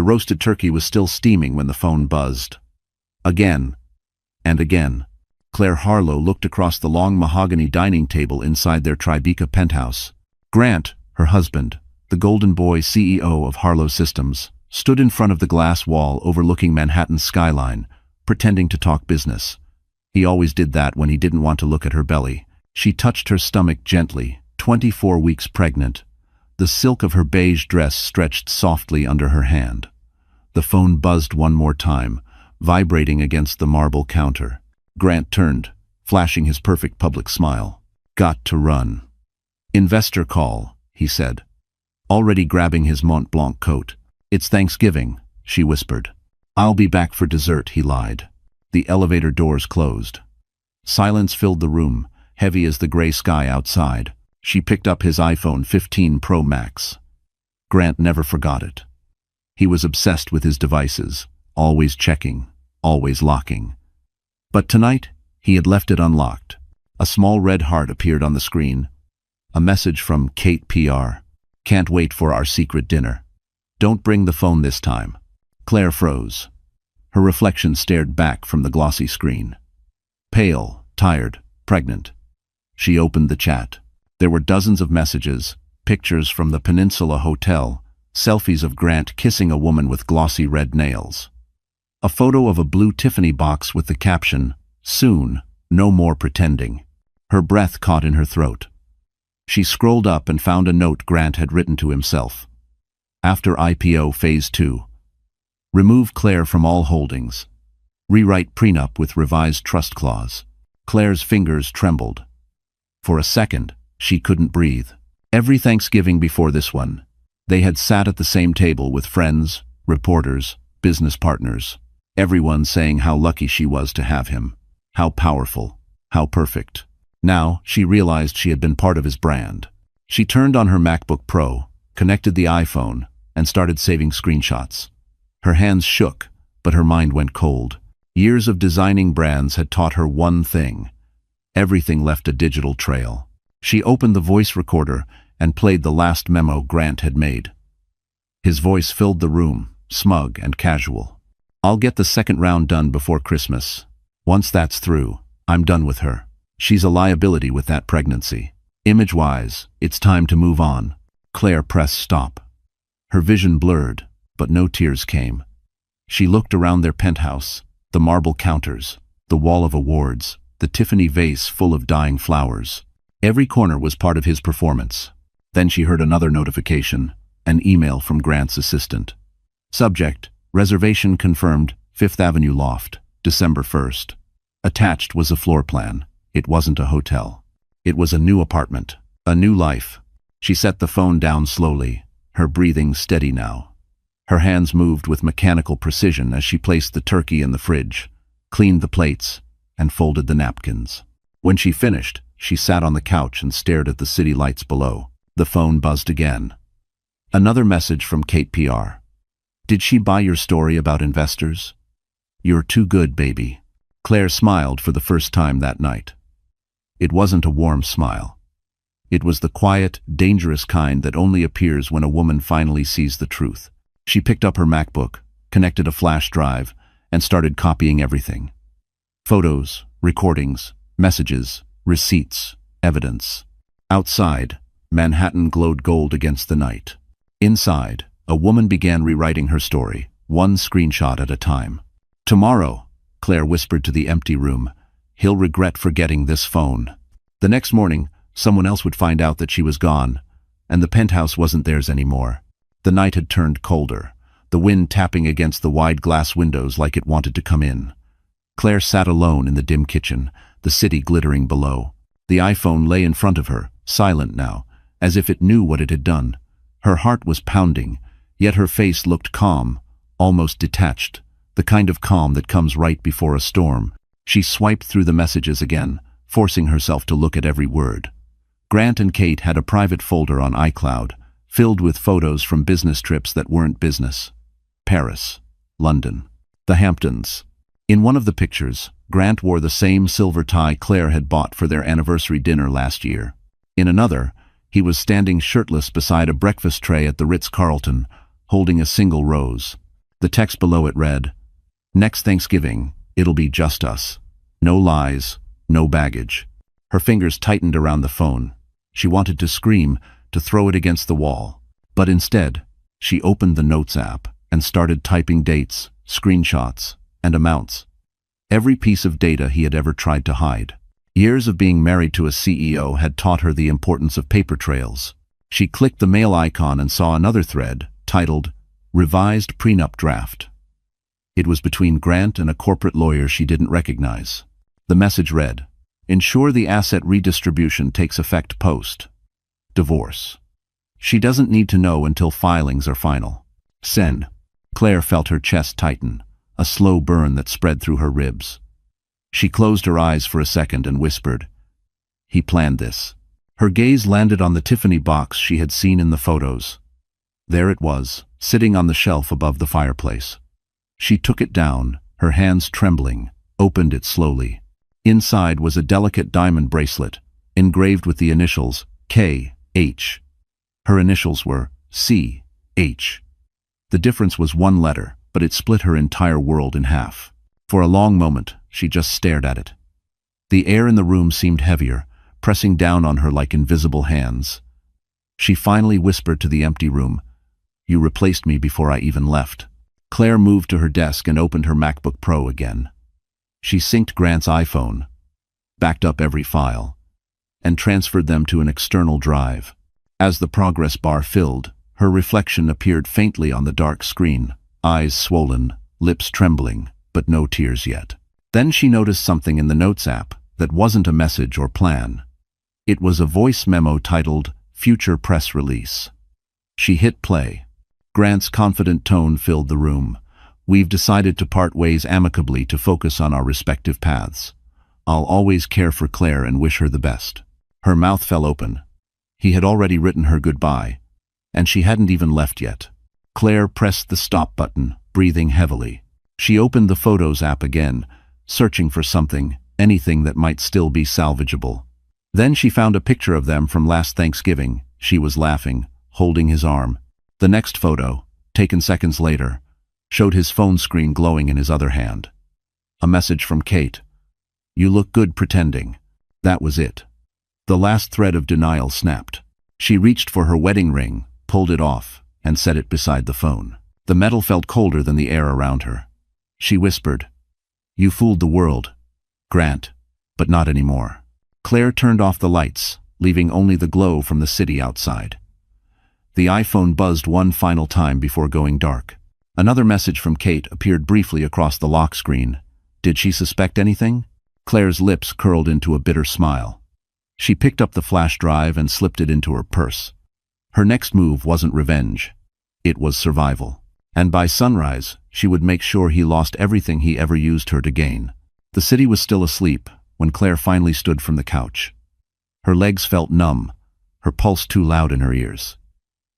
The roasted turkey was still steaming when the phone buzzed. Again and again. Claire Harlow looked across the long mahogany dining table inside their Tribeca penthouse. Grant, her husband, the golden boy CEO of Harlow Systems, stood in front of the glass wall overlooking Manhattan's skyline, pretending to talk business. He always did that when he didn't want to look at her belly. She touched her stomach gently, 24 weeks pregnant. The silk of her beige dress stretched softly under her hand. The phone buzzed one more time, vibrating against the marble counter. Grant turned, flashing his perfect public smile. "Got to run." "Investor call," he said, already grabbing his Mont Blanc coat. "It's Thanksgiving," she whispered. "I'll be back for dessert," he lied. The elevator doors closed. Silence filled the room, heavy as the gray sky outside. She picked up his iPhone 15 Pro Max. Grant never forgot it. He was obsessed with his devices, always checking, always locking. But tonight, he had left it unlocked. A small red heart appeared on the screen. A message from Kate PR. "Can't wait for our secret dinner. Don't bring the phone this time." Claire froze. Her reflection stared back from the glossy screen. Pale, tired, pregnant. She opened the chat. There were dozens of messages, pictures from the Peninsula Hotel, selfies of Grant kissing a woman with glossy red nails. A photo of a blue Tiffany box with the caption, "Soon, no more pretending." Her breath caught in her throat. She scrolled up and found a note Grant had written to himself. After IPO Phase 2. Remove Claire from all holdings. Rewrite prenup with revised trust clause. Claire's fingers trembled. For a second, she couldn't breathe. Every Thanksgiving before this one, they had sat at the same table with friends, reporters, business partners. Everyone saying how lucky she was to have him. How powerful. How perfect. Now, she realized she had been part of his brand. She turned on her MacBook Pro, connected the iPhone, and started saving screenshots. Her hands shook, but her mind went cold. Years of designing brands had taught her one thing. Everything left a digital trail. She opened the voice recorder and played the last memo Grant had made. His voice filled the room, smug and casual. "I'll get the second round done before Christmas. Once that's through, I'm done with her. She's a liability with that pregnancy. Image-wise, it's time to move on." Claire pressed stop. Her vision blurred, but no tears came. She looked around their penthouse, the marble counters, the wall of awards, the Tiffany vase full of dying flowers. Every corner was part of his performance. Then she heard another notification, an email from Grant's assistant. Subject, reservation confirmed, 5th Avenue Loft, December 1st. Attached was a floor plan. It wasn't a hotel. It was a new apartment, a new life. She set the phone down slowly, her breathing steady now. Her hands moved with mechanical precision as she placed the turkey in the fridge, cleaned the plates, and folded the napkins. When she finished, she sat on the couch and stared at the city lights below. The phone buzzed again. Another message from Kate PR. "Did she buy your story about investors? You're too good, baby." Claire smiled for the first time that night. It wasn't a warm smile. It was the quiet, dangerous kind that only appears when a woman finally sees the truth. She picked up her MacBook, connected a flash drive, and started copying everything. Photos, recordings, messages, receipts, evidence. Outside, Manhattan glowed gold against the night. Inside, a woman began rewriting her story, one screenshot at a time. "Tomorrow," Claire whispered to the empty room, "he'll regret forgetting this phone." The next morning, someone else would find out that she was gone, and the penthouse wasn't theirs anymore. The night had turned colder, the wind tapping against the wide glass windows like it wanted to come in. Claire sat alone in the dim kitchen, the city glittering below. The iPhone lay in front of her, silent now, as if it knew what it had done. Her heart was pounding, yet her face looked calm, almost detached, the kind of calm that comes right before a storm. She swiped through the messages again, forcing herself to look at every word. Grant and Kate had a private folder on iCloud, filled with photos from business trips that weren't business. Paris, London, the Hamptons. In one of the pictures, Grant wore the same silver tie Claire had bought for their anniversary dinner last year. In another, he was standing shirtless beside a breakfast tray at the Ritz-Carlton, holding a single rose. The text below it read, "Next Thanksgiving, it'll be just us. No lies, no baggage." Her fingers tightened around the phone. She wanted to scream, to throw it against the wall. But instead, she opened the Notes app and started typing dates, screenshots, and amounts. Every piece of data he had ever tried to hide. Years of being married to a CEO had taught her the importance of paper trails. She clicked the mail icon and saw another thread, titled, "Revised Prenup Draft." It was between Grant and a corporate lawyer she didn't recognize. The message read, "Ensure the asset redistribution takes effect post divorce. She doesn't need to know until filings are final. Send." Claire felt her chest tighten, a slow burn that spread through her ribs. She closed her eyes for a second and whispered, "He planned this." Her gaze landed on the Tiffany box she had seen in the photos. There it was, sitting on the shelf above the fireplace. She took it down, her hands trembling, opened it slowly. Inside was a delicate diamond bracelet, engraved with the initials K.H. Her initials were C.H. The difference was one letter, but it split her entire world in half. For a long moment, she just stared at it. The air in the room seemed heavier, pressing down on her like invisible hands. She finally whispered to the empty room, "You replaced me before I even left." Claire moved to her desk and opened her MacBook Pro again. She synced Grant's iPhone, backed up every file, and transferred them to an external drive. As the progress bar filled, her reflection appeared faintly on the dark screen, eyes swollen, lips trembling, but no tears yet. Then she noticed something in the Notes app that wasn't a message or plan. It was a voice memo titled, "Future Press Release." She hit play. Grant's confident tone filled the room. "We've decided to part ways amicably to focus on our respective paths. I'll always care for Claire and wish her the best." Her mouth fell open. He had already written her goodbye, and she hadn't even left yet. Claire pressed the stop button, breathing heavily. She opened the Photos app again, searching for something, anything that might still be salvageable. Then she found a picture of them from last Thanksgiving. She was laughing, holding his arm. The next photo, taken seconds later, showed his phone screen glowing in his other hand. A message from Kate. "You look good pretending." That was it. The last thread of denial snapped. She reached for her wedding ring, pulled it off, and set it beside the phone. The metal felt colder than the air around her. She whispered, "You fooled the world, Grant, but not anymore." Claire turned off the lights, leaving only the glow from the city outside. The iPhone buzzed one final time before going dark. Another message from Kate appeared briefly across the lock screen. Did she suspect anything? Claire's lips curled into a bitter smile. She picked up the flash drive and slipped it into her purse. Her next move wasn't revenge. It was survival. And by sunrise, she would make sure he lost everything he ever used her to gain. The city was still asleep when Claire finally stood from the couch. Her legs felt numb, her pulse too loud in her ears.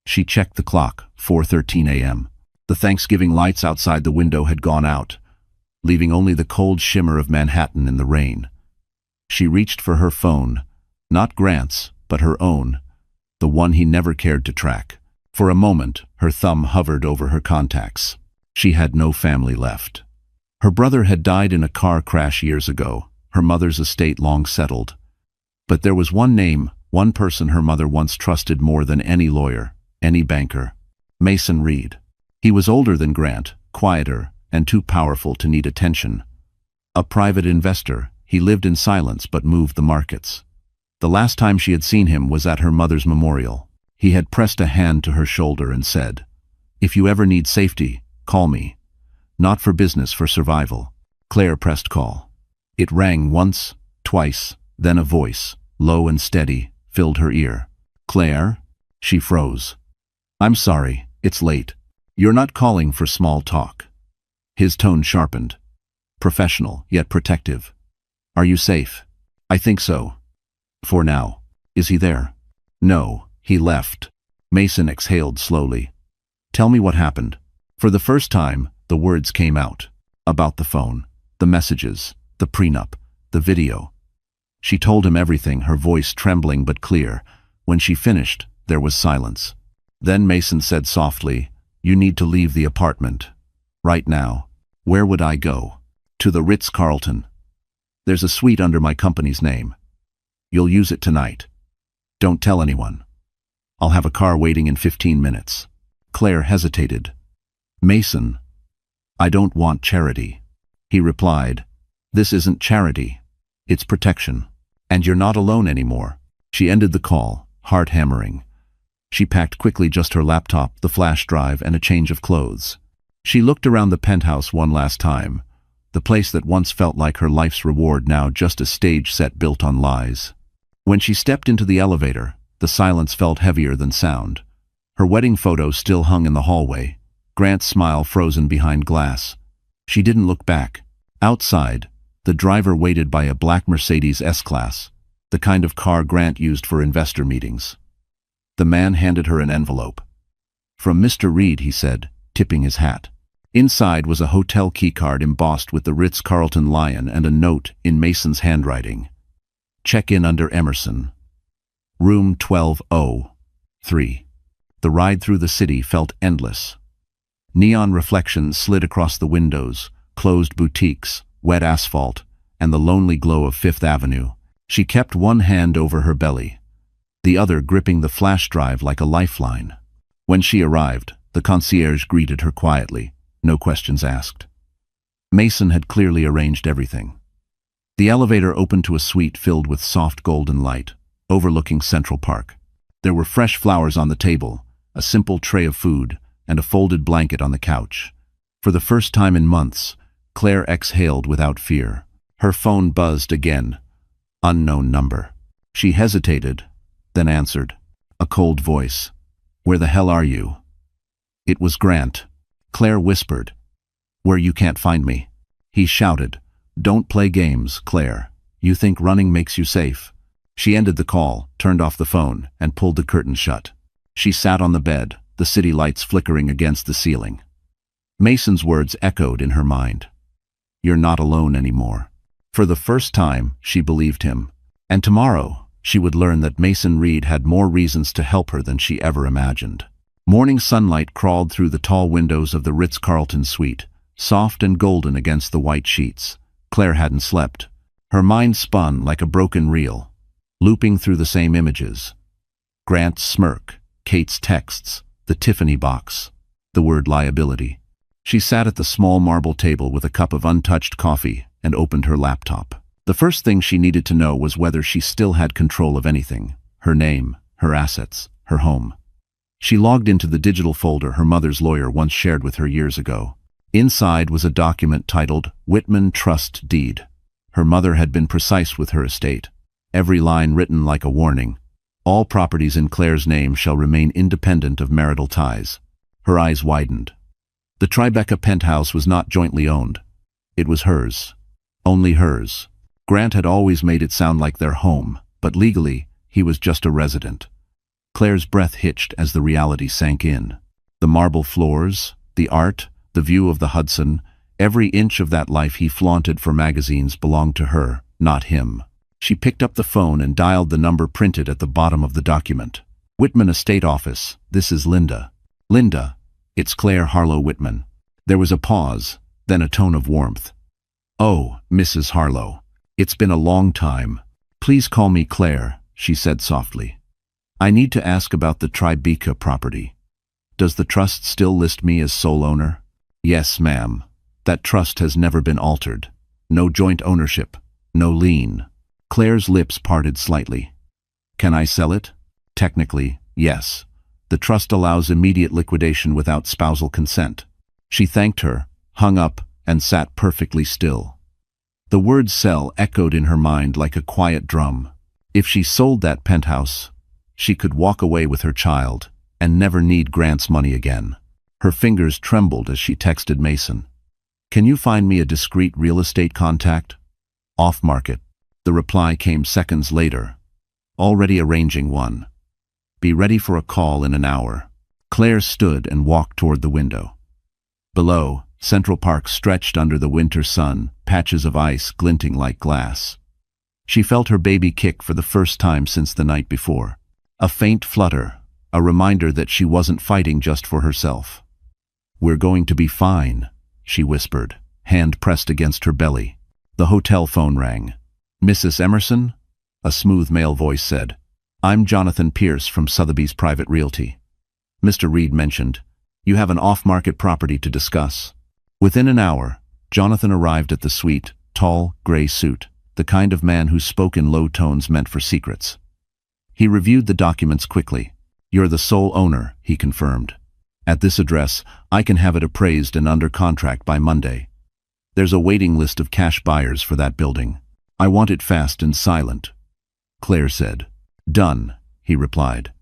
She checked the clock, 4:13 a.m. The Thanksgiving lights outside the window had gone out, leaving only the cold shimmer of Manhattan in the rain. She reached for her phone, not Grant's, but her own, the one he never cared to track. For a moment, her thumb hovered over her contacts. She had no family left. Her brother had died in a car crash years ago, her mother's estate long settled. But there was one name, one person her mother once trusted more than any lawyer, any banker. Mason Reed. He was older than Grant, quieter, and too powerful to need attention. A private investor, he lived in silence but moved the markets. The last time she had seen him was at her mother's memorial. He had pressed a hand to her shoulder and said, "If you ever need safety, call me. Not for business, for survival." Claire pressed call. It rang once, twice, then a voice, low and steady, filled her ear. "Claire?" She froze. "I'm sorry, it's late. You're not calling for small talk." His tone sharpened. Professional, yet protective. "Are you safe?" "I think so. For now." "Is he there?" "No, he left." Mason exhaled slowly. "Tell me what happened." For the first time, the words came out. About the phone, the messages, the prenup, the video. She told him everything, her voice trembling but clear. When she finished, there was silence. Then Mason said softly, "You need to leave the apartment." Right now. Where would I go? To the Ritz-Carlton. There's a suite under my company's name. You'll use it tonight. Don't tell anyone. I'll have a car waiting in 15 minutes. Claire hesitated. Mason, I don't want charity. He replied, this isn't charity. It's protection. And you're not alone anymore. She ended the call, heart hammering. She packed quickly just her laptop, the flash drive, and a change of clothes. She looked around the penthouse one last time, the place that once felt like her life's reward, now just a stage set built on lies. When she stepped into the elevator, the silence felt heavier than sound. Her wedding photo still hung in the hallway, Grant's smile frozen behind glass. She didn't look back. Outside, the driver waited by a black Mercedes S-Class, the kind of car Grant used for investor meetings. The man handed her an envelope. From Mr. Reed, he said, tipping his hat. Inside was a hotel keycard embossed with the Ritz-Carlton lion and a note in Mason's handwriting. Check in under Emerson. Room 1203. The ride through the city felt endless. Neon reflections slid across the windows, closed boutiques, wet asphalt, and the lonely glow of Fifth Avenue. She kept one hand over her belly, the other gripping the flash drive like a lifeline. When she arrived, the concierge greeted her quietly, no questions asked. Mason had clearly arranged everything. The elevator opened to a suite filled with soft golden light, overlooking Central Park. There were fresh flowers on the table, a simple tray of food, and a folded blanket on the couch. For the first time in months, Claire exhaled without fear. Her phone buzzed again. Unknown number. She hesitated, then answered. A cold voice. Where the hell are you? It was Grant. Claire whispered. Where you can't find me. He shouted. Don't play games, Claire. You think running makes you safe. She ended the call, turned off the phone, and pulled the curtain shut. She sat on the bed, the city lights flickering against the ceiling. Mason's words echoed in her mind. You're not alone anymore. For the first time, she believed him. And tomorrow, she would learn that Mason Reed had more reasons to help her than she ever imagined. Morning sunlight crawled through the tall windows of the Ritz-Carlton suite, soft and golden against the white sheets. Claire hadn't slept. Her mind spun like a broken reel, looping through the same images. Grant's smirk, Kate's texts, the Tiffany box, the word liability. She sat at the small marble table with a cup of untouched coffee and opened her laptop. The first thing she needed to know was whether she still had control of anything: her name, her assets, her home. She logged into the digital folder her mother's lawyer once shared with her years ago. Inside was a document titled Whitman Trust Deed. Her mother had been precise with her estate, every line written like a warning. All properties in Claire's name shall remain independent of marital ties. Her eyes widened. The Tribeca penthouse was not jointly owned. It was hers. Only hers. Grant had always made it sound like their home, but legally, he was just a resident. Claire's breath hitched as the reality sank in. The marble floors, the art, the view of the Hudson, every inch of that life he flaunted for magazines belonged to her, not him. She picked up the phone and dialed the number printed at the bottom of the document. Whitman Estate Office, this is Linda. Linda, it's Claire Harlow Whitman. There was a pause, then a tone of warmth. Oh, Mrs. Harlow. It's been a long time. Please call me Claire, she said softly. I need to ask about the Tribeca property. Does the trust still list me as sole owner? Yes, ma'am. That trust has never been altered. No joint ownership. No lien. Claire's lips parted slightly. Can I sell it? Technically, yes. The trust allows immediate liquidation without spousal consent. She thanked her, hung up, and sat perfectly still. The word sell echoed in her mind like a quiet drum. If she sold that penthouse, she could walk away with her child and never need Grant's money again. Her fingers trembled as she texted Mason. Can you find me a discreet real estate contact? Off market. The reply came seconds later. Already arranging one. Be ready for a call in an hour. Claire stood and walked toward the window. Below, Central Park stretched under the winter sun, patches of ice glinting like glass. She felt her baby kick for the first time since the night before. A faint flutter, a reminder that she wasn't fighting just for herself. We're going to be fine, she whispered, hand pressed against her belly. The hotel phone rang. "Mrs. Emerson?" A smooth male voice said. "I'm Jonathan Pierce from Sotheby's Private Realty. Mr. Reed mentioned, you have an off-market property to discuss." Within an hour, Jonathan arrived at the suite, tall, gray suit, the kind of man who spoke in low tones meant for secrets. He reviewed the documents quickly. "You're the sole owner," he confirmed. "At this address, I can have it appraised and under contract by Monday. There's a waiting list of cash buyers for that building. I want it fast and silent," Claire said. "Done," he replied.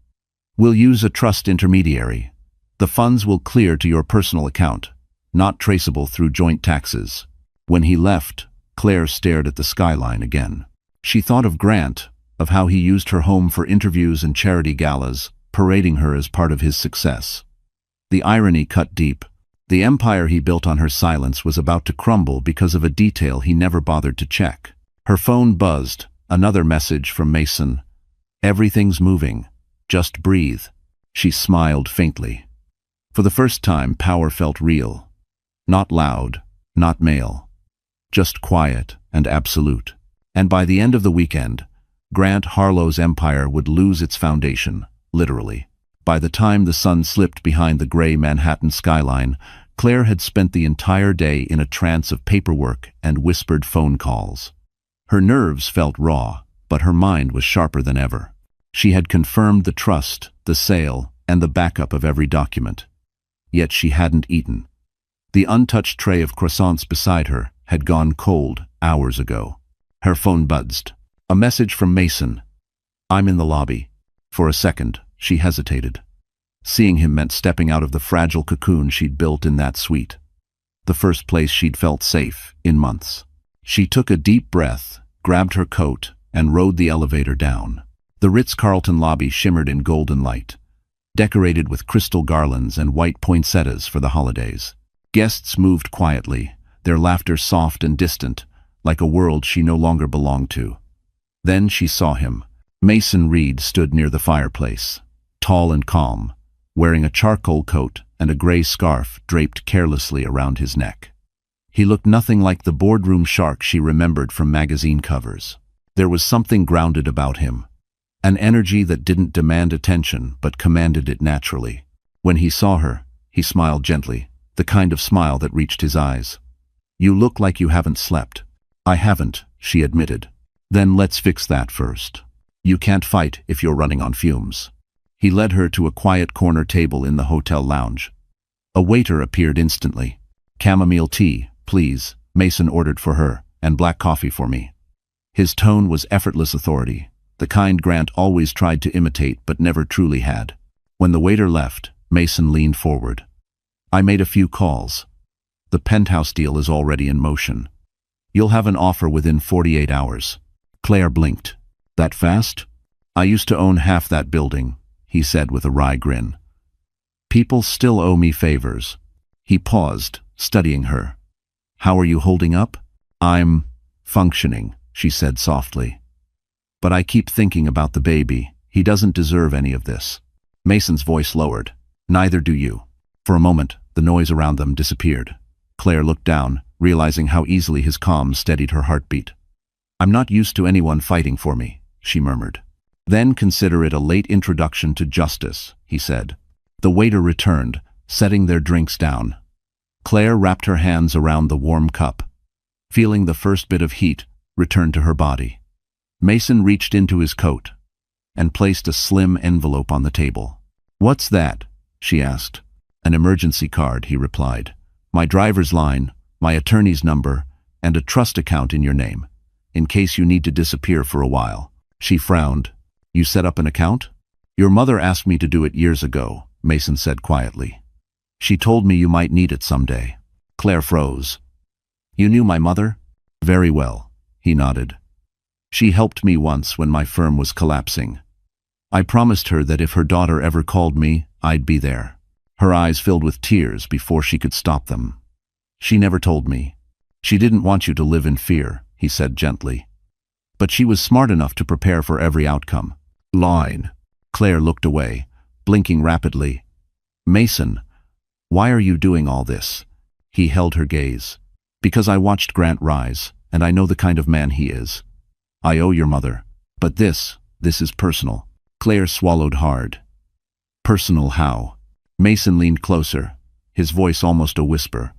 "We'll use a trust intermediary. The funds will clear to your personal account, not traceable through joint taxes." When he left, Claire stared at the skyline again. She thought of Grant, of how he used her home for interviews and charity galas, parading her as part of his success. The irony cut deep. The empire he built on her silence was about to crumble because of a detail he never bothered to check. Her phone buzzed, another message from Mason. "Everything's moving. Just breathe." She smiled faintly. For the first time, power felt real. Not loud, not male. Just quiet and absolute. And by the end of the weekend, Grant Harlow's empire would lose its foundation, literally. By the time the sun slipped behind the gray Manhattan skyline, Claire had spent the entire day in a trance of paperwork and whispered phone calls. Her nerves felt raw, but her mind was sharper than ever. She had confirmed the trust, the sale, and the backup of every document. Yet she hadn't eaten. The untouched tray of croissants beside her had gone cold hours ago. Her phone buzzed. A message from Mason. "I'm in the lobby." For a second, she hesitated. Seeing him meant stepping out of the fragile cocoon she'd built in that suite. The first place she'd felt safe in months. She took a deep breath, grabbed her coat, and rode the elevator down. The Ritz-Carlton lobby shimmered in golden light, decorated with crystal garlands and white poinsettias for the holidays. Guests moved quietly, their laughter soft and distant, like a world she no longer belonged to. Then she saw him. Mason Reed stood near the fireplace, tall and calm, wearing a charcoal coat and a gray scarf draped carelessly around his neck. He looked nothing like the boardroom shark she remembered from magazine covers. There was something grounded about him, an energy that didn't demand attention but commanded it naturally. When he saw her, he smiled gently, the kind of smile that reached his eyes. "You look like you haven't slept." "I haven't," she admitted. "Then let's fix that first. You can't fight if you're running on fumes." He led her to a quiet corner table in the hotel lounge. A waiter appeared instantly. "Chamomile tea, please," Mason ordered for her, "and black coffee for me." His tone was effortless authority, the kind Grant always tried to imitate but never truly had. When the waiter left, Mason leaned forward. "I made a few calls. The penthouse deal is already in motion. You'll have an offer within 48 hours. Claire blinked. "That fast?" "I used to own half that building," he said with a wry grin. "People still owe me favors." He paused, studying her. "How are you holding up?" "I'm functioning," she said softly. "But I keep thinking about the baby. He doesn't deserve any of this." Mason's voice lowered. "Neither do you." For a moment, the noise around them disappeared. Claire looked down, realizing how easily his calm steadied her heartbeat. "I'm not used to anyone fighting for me," she murmured. "Then consider it a late introduction to justice," he said. The waiter returned, setting their drinks down. Claire wrapped her hands around the warm cup. Feeling the first bit of heat return to her body. Mason reached into his coat and placed a slim envelope on the table. "What's that?" she asked. "An emergency card," he replied. "My driver's line, my attorney's number, and a trust account in your name, in case you need to disappear for a while." She frowned. "You set up an account?" "Your mother asked me to do it years ago," Mason said quietly. "She told me you might need it someday." Claire froze. "You knew my mother?" "Very well," he nodded. "She helped me once when my firm was collapsing. I promised her that if her daughter ever called me, I'd be there." Her eyes filled with tears before she could stop them. "She never told me. She didn't want you to live in fear," he said gently. "But she was smart enough to prepare for every outcome." "Line." Claire looked away, blinking rapidly. "Mason, why are you doing all this?" He held her gaze. Because I watched Grant rise, and I know the kind of man he is. I owe your mother. But this is personal. Claire swallowed hard. Personal how? Mason leaned closer, his voice almost a whisper.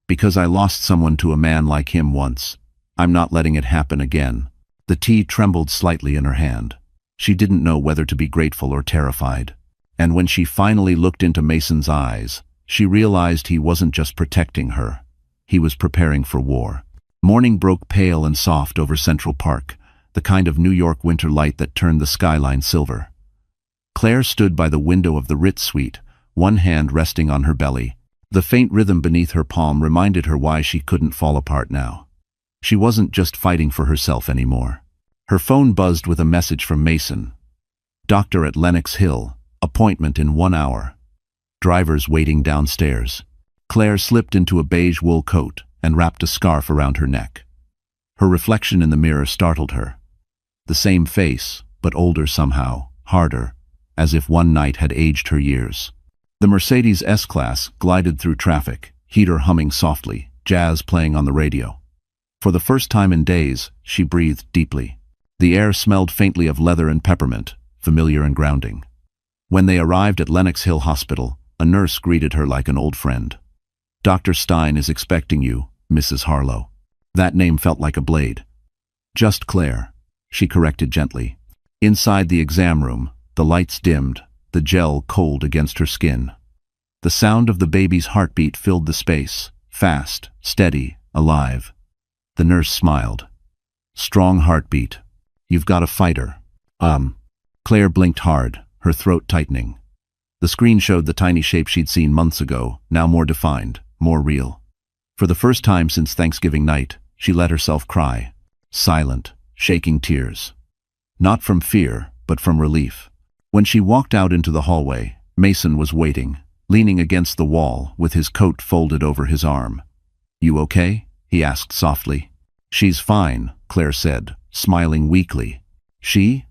Because I lost someone to a man like him once. I'm not letting it happen again. The tea trembled slightly in her hand. She didn't know whether to be grateful or terrified. And when she finally looked into Mason's eyes, she realized he wasn't just protecting her. He was preparing for war. Morning broke pale and soft over Central Park, the kind of New York winter light that turned the skyline silver. Claire stood by the window of the Ritz suite, one hand resting on her belly. The faint rhythm beneath her palm reminded her why she couldn't fall apart now. She wasn't just fighting for herself anymore. Her phone buzzed with a message from Mason. Doctor at Lenox Hill, appointment in 1 hour. Drivers waiting downstairs. Claire slipped into a beige wool coat and wrapped a scarf around her neck. Her reflection in the mirror startled her. The same face, but older somehow, harder, as if one night had aged her years. The Mercedes S-Class glided through traffic, heater humming softly, jazz playing on the radio. For the first time in days, she breathed deeply. The air smelled faintly of leather and peppermint, familiar and grounding. When they arrived at Lenox Hill Hospital, a nurse greeted her like an old friend. Dr. Stein is expecting you, Mrs. Harlow. That name felt like a blade. Just Claire, she corrected gently. Inside the exam room, the lights dimmed, the gel cold against her skin. The sound of the baby's heartbeat filled the space, fast, steady, alive. The nurse smiled. Strong heartbeat. You've got a fighter. Claire blinked hard, her throat tightening. The screen showed the tiny shape she'd seen months ago, now more defined, more real. For the first time since Thanksgiving night, she let herself cry. Silent, shaking tears. Not from fear, but from relief. When she walked out into the hallway, Mason was waiting, leaning against the wall with his coat folded over his arm. You okay? He asked softly. She's fine, Claire said, smiling weakly. She?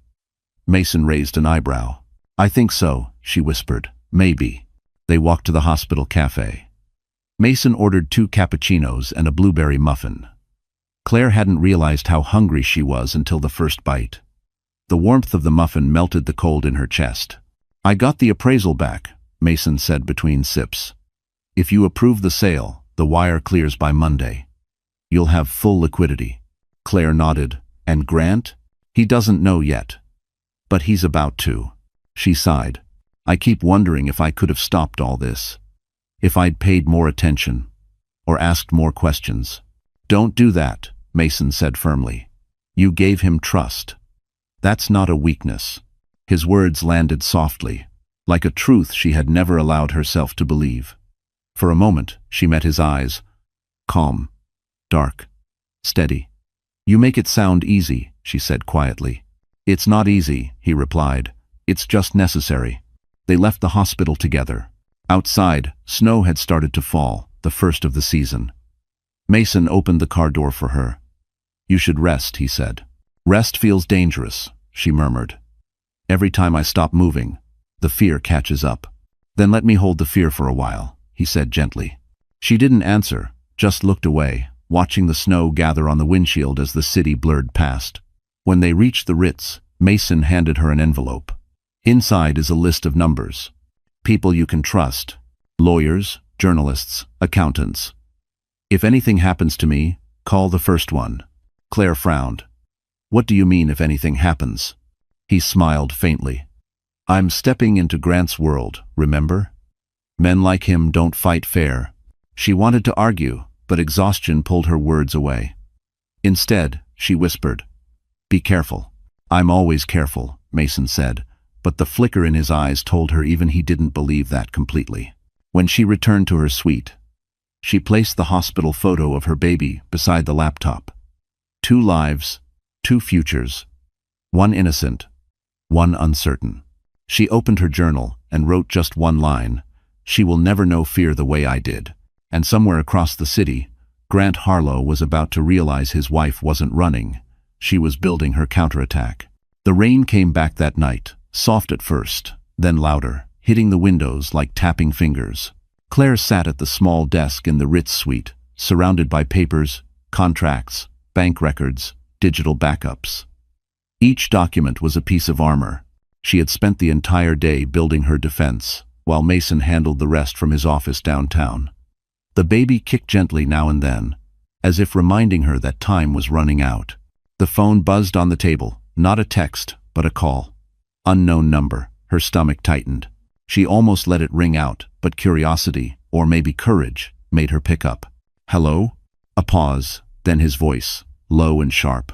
Mason raised an eyebrow. I think so, she whispered. Maybe. They walked to the hospital cafe. Mason ordered 2 cappuccinos and a blueberry muffin. Claire hadn't realized how hungry she was until the first bite. The warmth of the muffin melted the cold in her chest. I got the appraisal back, Mason said between sips. If you approve the sale, the wire clears by Monday. You'll have full liquidity. Claire nodded. And Grant? He doesn't know yet. But he's about to. She sighed. I keep wondering if I could have stopped all this. If I'd paid more attention. Or asked more questions. Don't do that, Mason said firmly. You gave him trust. That's not a weakness. His words landed softly, like a truth she had never allowed herself to believe. For a moment, she met his eyes. Calm. Dark. Steady. You make it sound easy, she said quietly. It's not easy, he replied. It's just necessary. They left the hospital together. Outside, snow had started to fall, the first of the season. Mason opened the car door for her. You should rest, he said. Rest feels dangerous, she murmured. Every time I stop moving, the fear catches up. Then let me hold the fear for a while, he said gently. She didn't answer, just looked away, watching the snow gather on the windshield as the city blurred past. When they reached the Ritz, Mason handed her an envelope. Inside is a list of numbers. People you can trust. Lawyers, journalists, accountants. If anything happens to me, call the first one. Claire frowned. What do you mean if anything happens? He smiled faintly. I'm stepping into Grant's world, remember? Men like him don't fight fair. She wanted to argue, but exhaustion pulled her words away. Instead, she whispered, Be careful. I'm always careful, Mason said, but the flicker in his eyes told her even he didn't believe that completely. When she returned to her suite, she placed the hospital photo of her baby beside the laptop. 2 lives, 2 futures, one innocent, one uncertain. She opened her journal and wrote just one line, She will never know fear the way I did. And somewhere across the city, Grant Harlow was about to realize his wife wasn't running. She was building her counterattack. The rain came back that night, soft at first, then louder, hitting the windows like tapping fingers. Claire sat at the small desk in the Ritz suite, surrounded by papers, contracts, bank records, digital backups. Each document was a piece of armor. She had spent the entire day building her defense, while Mason handled the rest from his office downtown. The baby kicked gently now and then, as if reminding her that time was running out. The phone buzzed on the table, not a text, but a call. Unknown number. Her stomach tightened. She almost let it ring out, but curiosity, or maybe courage, made her pick up. "Hello?" A pause, then his voice, low and sharp.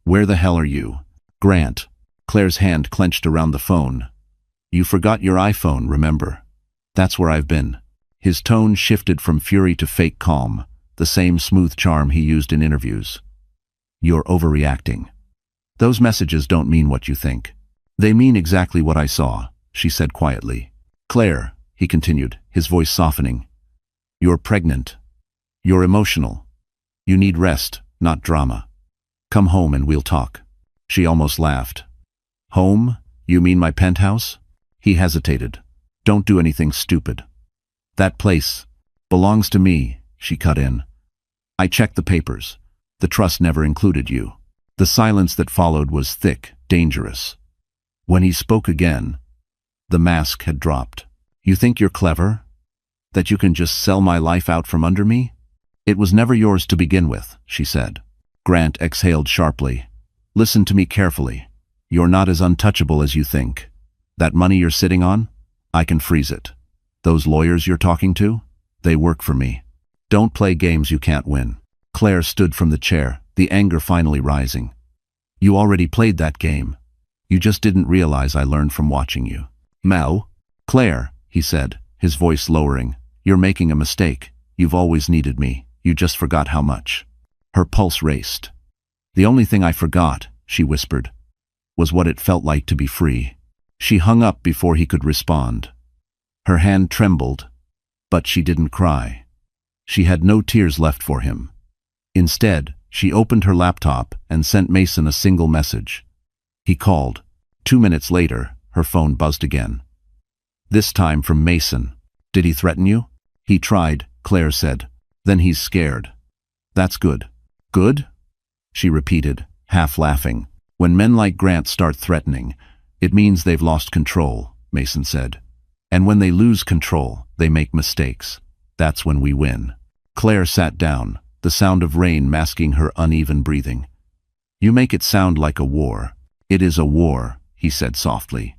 "Where the hell are you?" "Grant." Claire's hand clenched around the phone. "You forgot your iPhone, remember? That's where I've been." His tone shifted from fury to fake calm, the same smooth charm he used in interviews. "You're overreacting. Those messages don't mean what you think. They mean exactly what I saw," she said quietly. "Claire," he continued, his voice softening, "you're pregnant. You're emotional. You need rest, not drama. Come home and we'll talk." She almost laughed. "Home? You mean my penthouse?" He hesitated. "Don't do anything stupid." "That place belongs to me," she cut in. "I checked the papers. The trust never included you." The silence that followed was thick, dangerous. When he spoke again, the mask had dropped. "You think you're clever? That you can just sell my life out from under me?" "It was never yours to begin with," she said. Grant exhaled sharply. "Listen to me carefully. You're not as untouchable as you think. That money you're sitting on? I can freeze it. Those lawyers you're talking to? They work for me. Don't play games you can't win." Claire stood from the chair, the anger finally rising. "You already played that game. You just didn't realize I learned from watching you." "Mel?" "Claire," he said, his voice lowering, "you're making a mistake. You've always needed me. You just forgot how much." Her pulse raced. "The only thing I forgot," she whispered, "was what it felt like to be free." She hung up before he could respond. Her hand trembled, but she didn't cry. She had no tears left for him. Instead, she opened her laptop and sent Mason a single message. He called. 2 minutes later, her phone buzzed again. This time from Mason. "Did he threaten you?" "He tried," Claire said. "Then he's scared." "That's good." "Good?" she repeated, half laughing. "When men like Grant start threatening, it means they've lost control," Mason said. "And when they lose control, they make mistakes. That's when we win." Claire sat down, the sound of rain masking her uneven breathing. "You make it sound like a war." "It is a war," he said softly.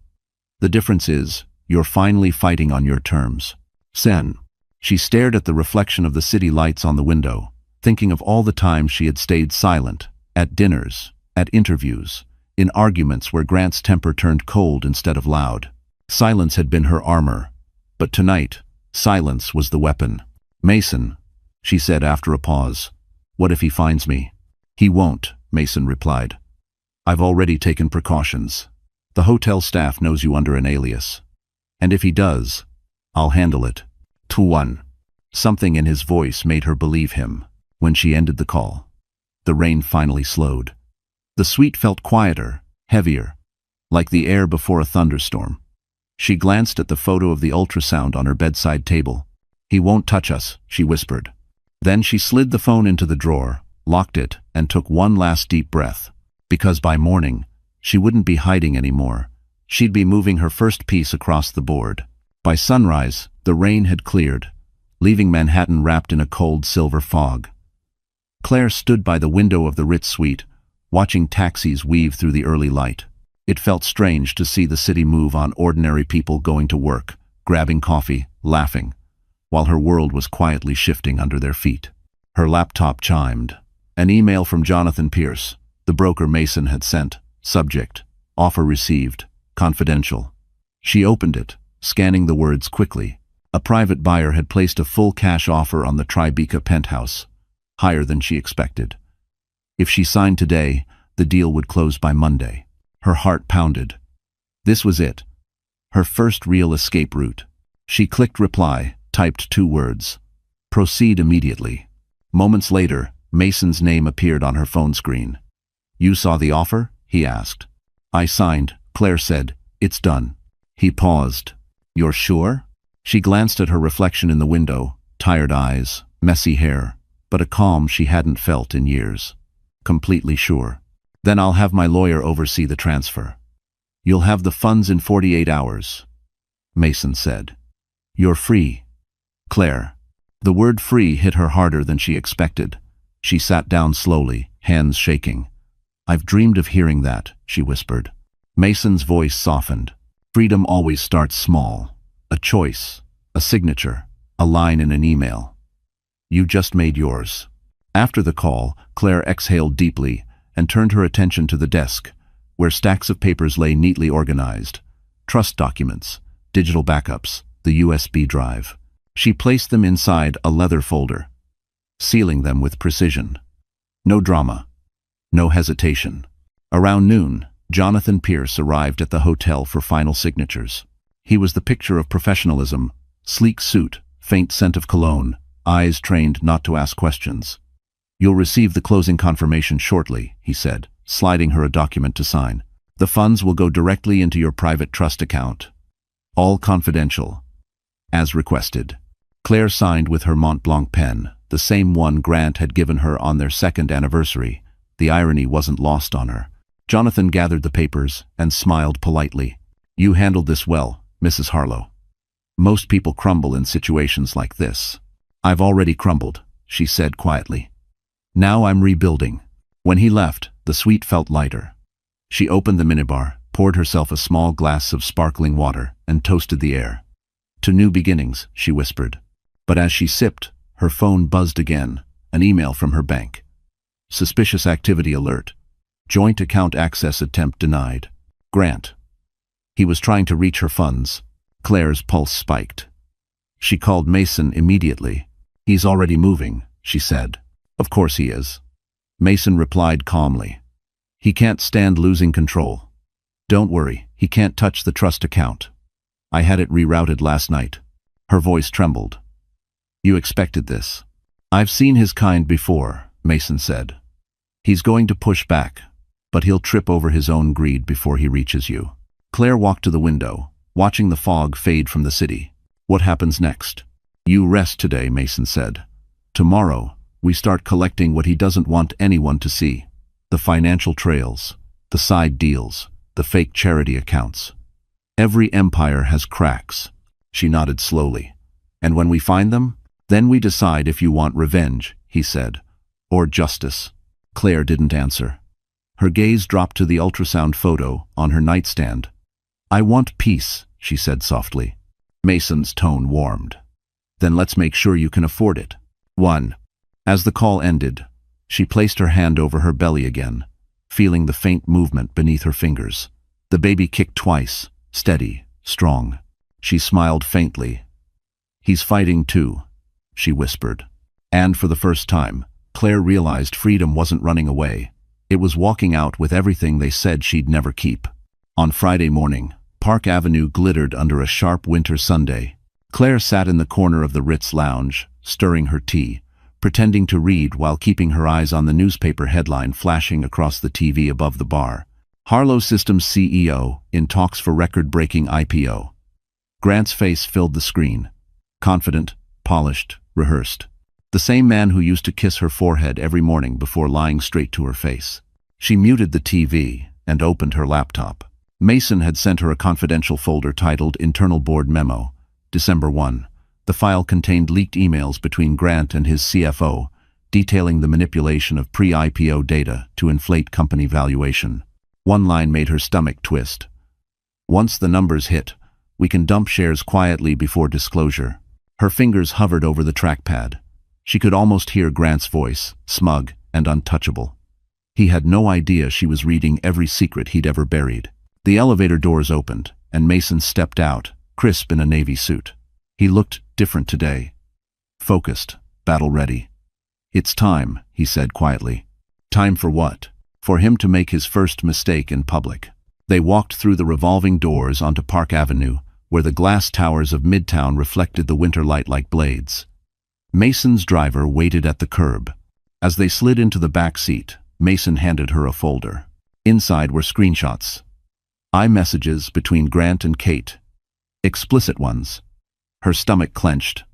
"The difference is, you're finally fighting on your terms." Sen. She stared at the reflection of the city lights on the window, thinking of all the times she had stayed silent, at dinners, at interviews, in arguments where Grant's temper turned cold instead of loud. Silence had been her armor, but tonight, silence was the weapon. "Mason," she said after a pause, "what if he finds me?" "He won't," Mason replied. "I've already taken precautions. The hotel staff knows you under an alias. And if he does, I'll handle it." To one. Something in his voice made her believe him. When she ended the call, the rain finally slowed. The suite felt quieter, heavier, like the air before a thunderstorm. She glanced at the photo of the ultrasound on her bedside table. "He won't touch us," she whispered. Then she slid the phone into the drawer, locked it, and took one last deep breath. Because by morning, she wouldn't be hiding anymore. She'd be moving her first piece across the board. By sunrise, the rain had cleared, leaving Manhattan wrapped in a cold silver fog. Claire stood by the window of the Ritz suite, watching taxis weave through the early light. It felt strange to see the city move on ordinary people going to work, grabbing coffee, laughing, while her world was quietly shifting under their feet. Her laptop chimed. An email from Jonathan Pierce, the broker Mason had sent. Subject: offer received, confidential. She opened it, scanning the words quickly. A private buyer had placed a full cash offer on the Tribeca penthouse, higher than she expected. If she signed today, the deal would close by Monday. Her heart pounded. This was it. Her first real escape route. She clicked reply, typed 2 words. Proceed immediately. Moments later, Mason's name appeared on her phone screen. "You saw the offer?" he asked. "I signed," Claire said. "It's done." He paused. "You're sure?" She glanced at her reflection in the window, tired eyes, messy hair, but a calm she hadn't felt in years. Completely sure. Then I'll have my lawyer oversee the transfer. You'll have the funds in 48 hours, Mason said. You're free, Claire. The word free hit her harder than she expected. She sat down slowly, hands shaking. I've dreamed of hearing that, she whispered. Mason's voice softened. Freedom always starts small. A choice, a signature, a line in an email. You just made yours. After the call, Claire exhaled deeply and turned her attention to the desk, where stacks of papers lay neatly organized. Trust documents, digital backups, the USB drive. She placed them inside a leather folder, sealing them with precision. No drama, no hesitation. Around noon, Jonathan Pierce arrived at the hotel for final signatures. He was the picture of professionalism, sleek suit, faint scent of cologne, eyes trained not to ask questions. You'll receive the closing confirmation shortly, he said, sliding her a document to sign. The funds will go directly into your private trust account. All confidential. As requested. Claire signed with her Mont Blanc pen, the same one Grant had given her on their second anniversary. The irony wasn't lost on her. Jonathan gathered the papers and smiled politely. You handled this well, Mrs. Harlow. Most people crumble in situations like this. I've already crumbled, she said quietly. Now I'm rebuilding. When he left, the suite felt lighter. She opened the minibar, poured herself a small glass of sparkling water, and toasted the air. To new beginnings, she whispered. But as she sipped, her phone buzzed again, an email from her bank. Suspicious activity alert. Joint account access attempt denied. Grant. He was trying to reach her funds. Claire's pulse spiked. She called Mason immediately. He's already moving, she said. Of course he is. Mason replied calmly. He can't stand losing control. Don't worry, he can't touch the trust account. I had it rerouted last night. Her voice trembled. You expected this. I've seen his kind before, Mason said. He's going to push back, but he'll trip over his own greed before he reaches you. Claire walked to the window, watching the fog fade from the city. What happens next? You rest today, Mason said. Tomorrow, we start collecting what he doesn't want anyone to see. The financial trails, the side deals, the fake charity accounts. Every empire has cracks. She nodded slowly. And when we find them, then we decide if you want revenge, he said. Or justice. Claire didn't answer. Her gaze dropped to the ultrasound photo on her nightstand. I want peace, she said softly. Mason's tone warmed. Then let's make sure you can afford it. 1. As the call ended, she placed her hand over her belly again, feeling the faint movement beneath her fingers. The baby kicked twice, steady, strong. She smiled faintly. He's fighting too, she whispered. And for the first time, Claire realized freedom wasn't running away. It was walking out with everything they said she'd never keep. On Friday morning, Park Avenue glittered under a sharp winter Sunday. Claire sat in the corner of the Ritz lounge, stirring her tea, pretending to read while keeping her eyes on the newspaper headline flashing across the TV above the bar. Harlow Systems CEO in talks for record-breaking IPO. Grant's face filled the screen. Confident, polished, rehearsed. The same man who used to kiss her forehead every morning before lying straight to her face. She muted the TV and opened her laptop. Mason had sent her a confidential folder titled Internal Board Memo, December 1. The file contained leaked emails between Grant and his CFO, detailing the manipulation of pre-IPO data to inflate company valuation. One line made her stomach twist. Once the numbers hit, we can dump shares quietly before disclosure. Her fingers hovered over the trackpad. She could almost hear Grant's voice, smug and untouchable. He had no idea she was reading every secret he'd ever buried. The elevator doors opened, and Mason stepped out, crisp in a navy suit. He looked different today. Focused, battle-ready. It's time, he said quietly. Time for what? For him to make his first mistake in public. They walked through the revolving doors onto Park Avenue, where the glass towers of Midtown reflected the winter light like blades. Mason's driver waited at the curb. As they slid into the back seat, Mason handed her a folder. Inside were screenshots. iMessages between Grant and Kate. Explicit ones. Her stomach clenched,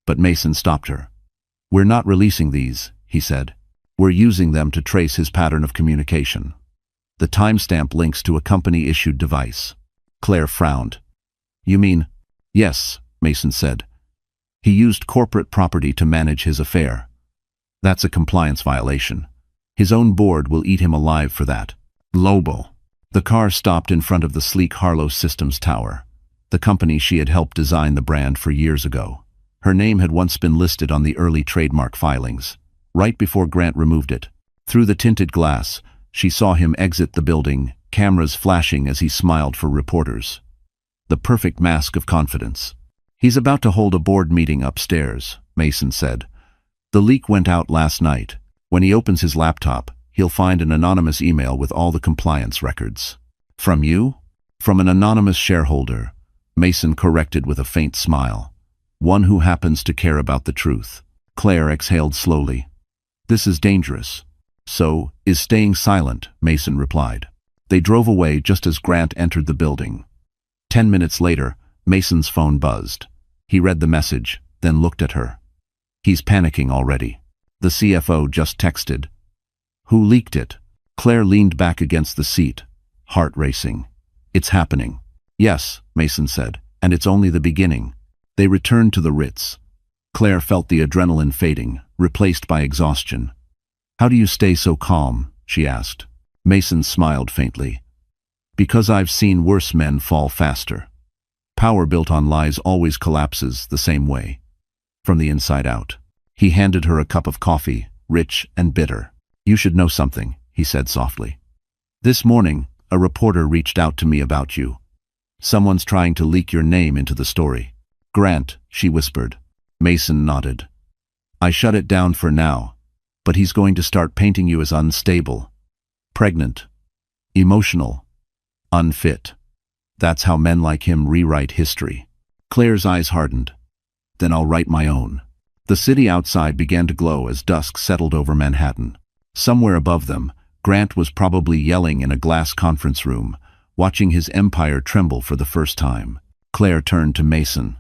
but Mason stopped her. "We're not releasing these," he said. "We're using them to trace his pattern of communication. The timestamp links to a company-issued device." Claire frowned. "You mean?" "Yes," Mason said. "He used corporate property to manage his affair. That's a compliance violation. His own board will eat him alive for that." Global. The car stopped in front of the sleek Harlow Systems tower, the company she had helped design the brand for years ago. Her name had once been listed on the early trademark filings, right before Grant removed it. Through the tinted glass, she saw him exit the building, cameras flashing as he smiled for reporters. The perfect mask of confidence. "He's about to hold a board meeting upstairs," Mason said. "The leak went out last night. When he opens his laptop, he'll find an anonymous email with all the compliance records." "From you?" "From an anonymous shareholder," Mason corrected with a faint smile. "One who happens to care about the truth." Claire exhaled slowly. "This is dangerous." "So is staying silent," Mason replied. They drove away just as Grant entered the building. 10 minutes later, Mason's phone buzzed. He read the message, then looked at her. "He's panicking already. The CFO just texted." "Who leaked it?" Claire leaned back against the seat, heart racing. "It's happening." "Yes," Mason said, "and it's only the beginning." They returned to the Ritz. Claire felt the adrenaline fading, replaced by exhaustion. "How do you stay so calm?" she asked. Mason smiled faintly. "Because I've seen worse men fall faster. Power built on lies always collapses the same way, from the inside out." He handed her a cup of coffee, rich and bitter. "You should know something," he said softly. "This morning, a reporter reached out to me about you. Someone's trying to leak your name into the story." "Grant," she whispered. Mason nodded. "I shut it down for now, but he's going to start painting you as unstable, pregnant, emotional, unfit. That's how men like him rewrite history." Claire's eyes hardened. "Then I'll write my own." The city outside began to glow as dusk settled over Manhattan. Somewhere above them, Grant was probably yelling in a glass conference room, watching his empire tremble for the first time. Claire turned to Mason.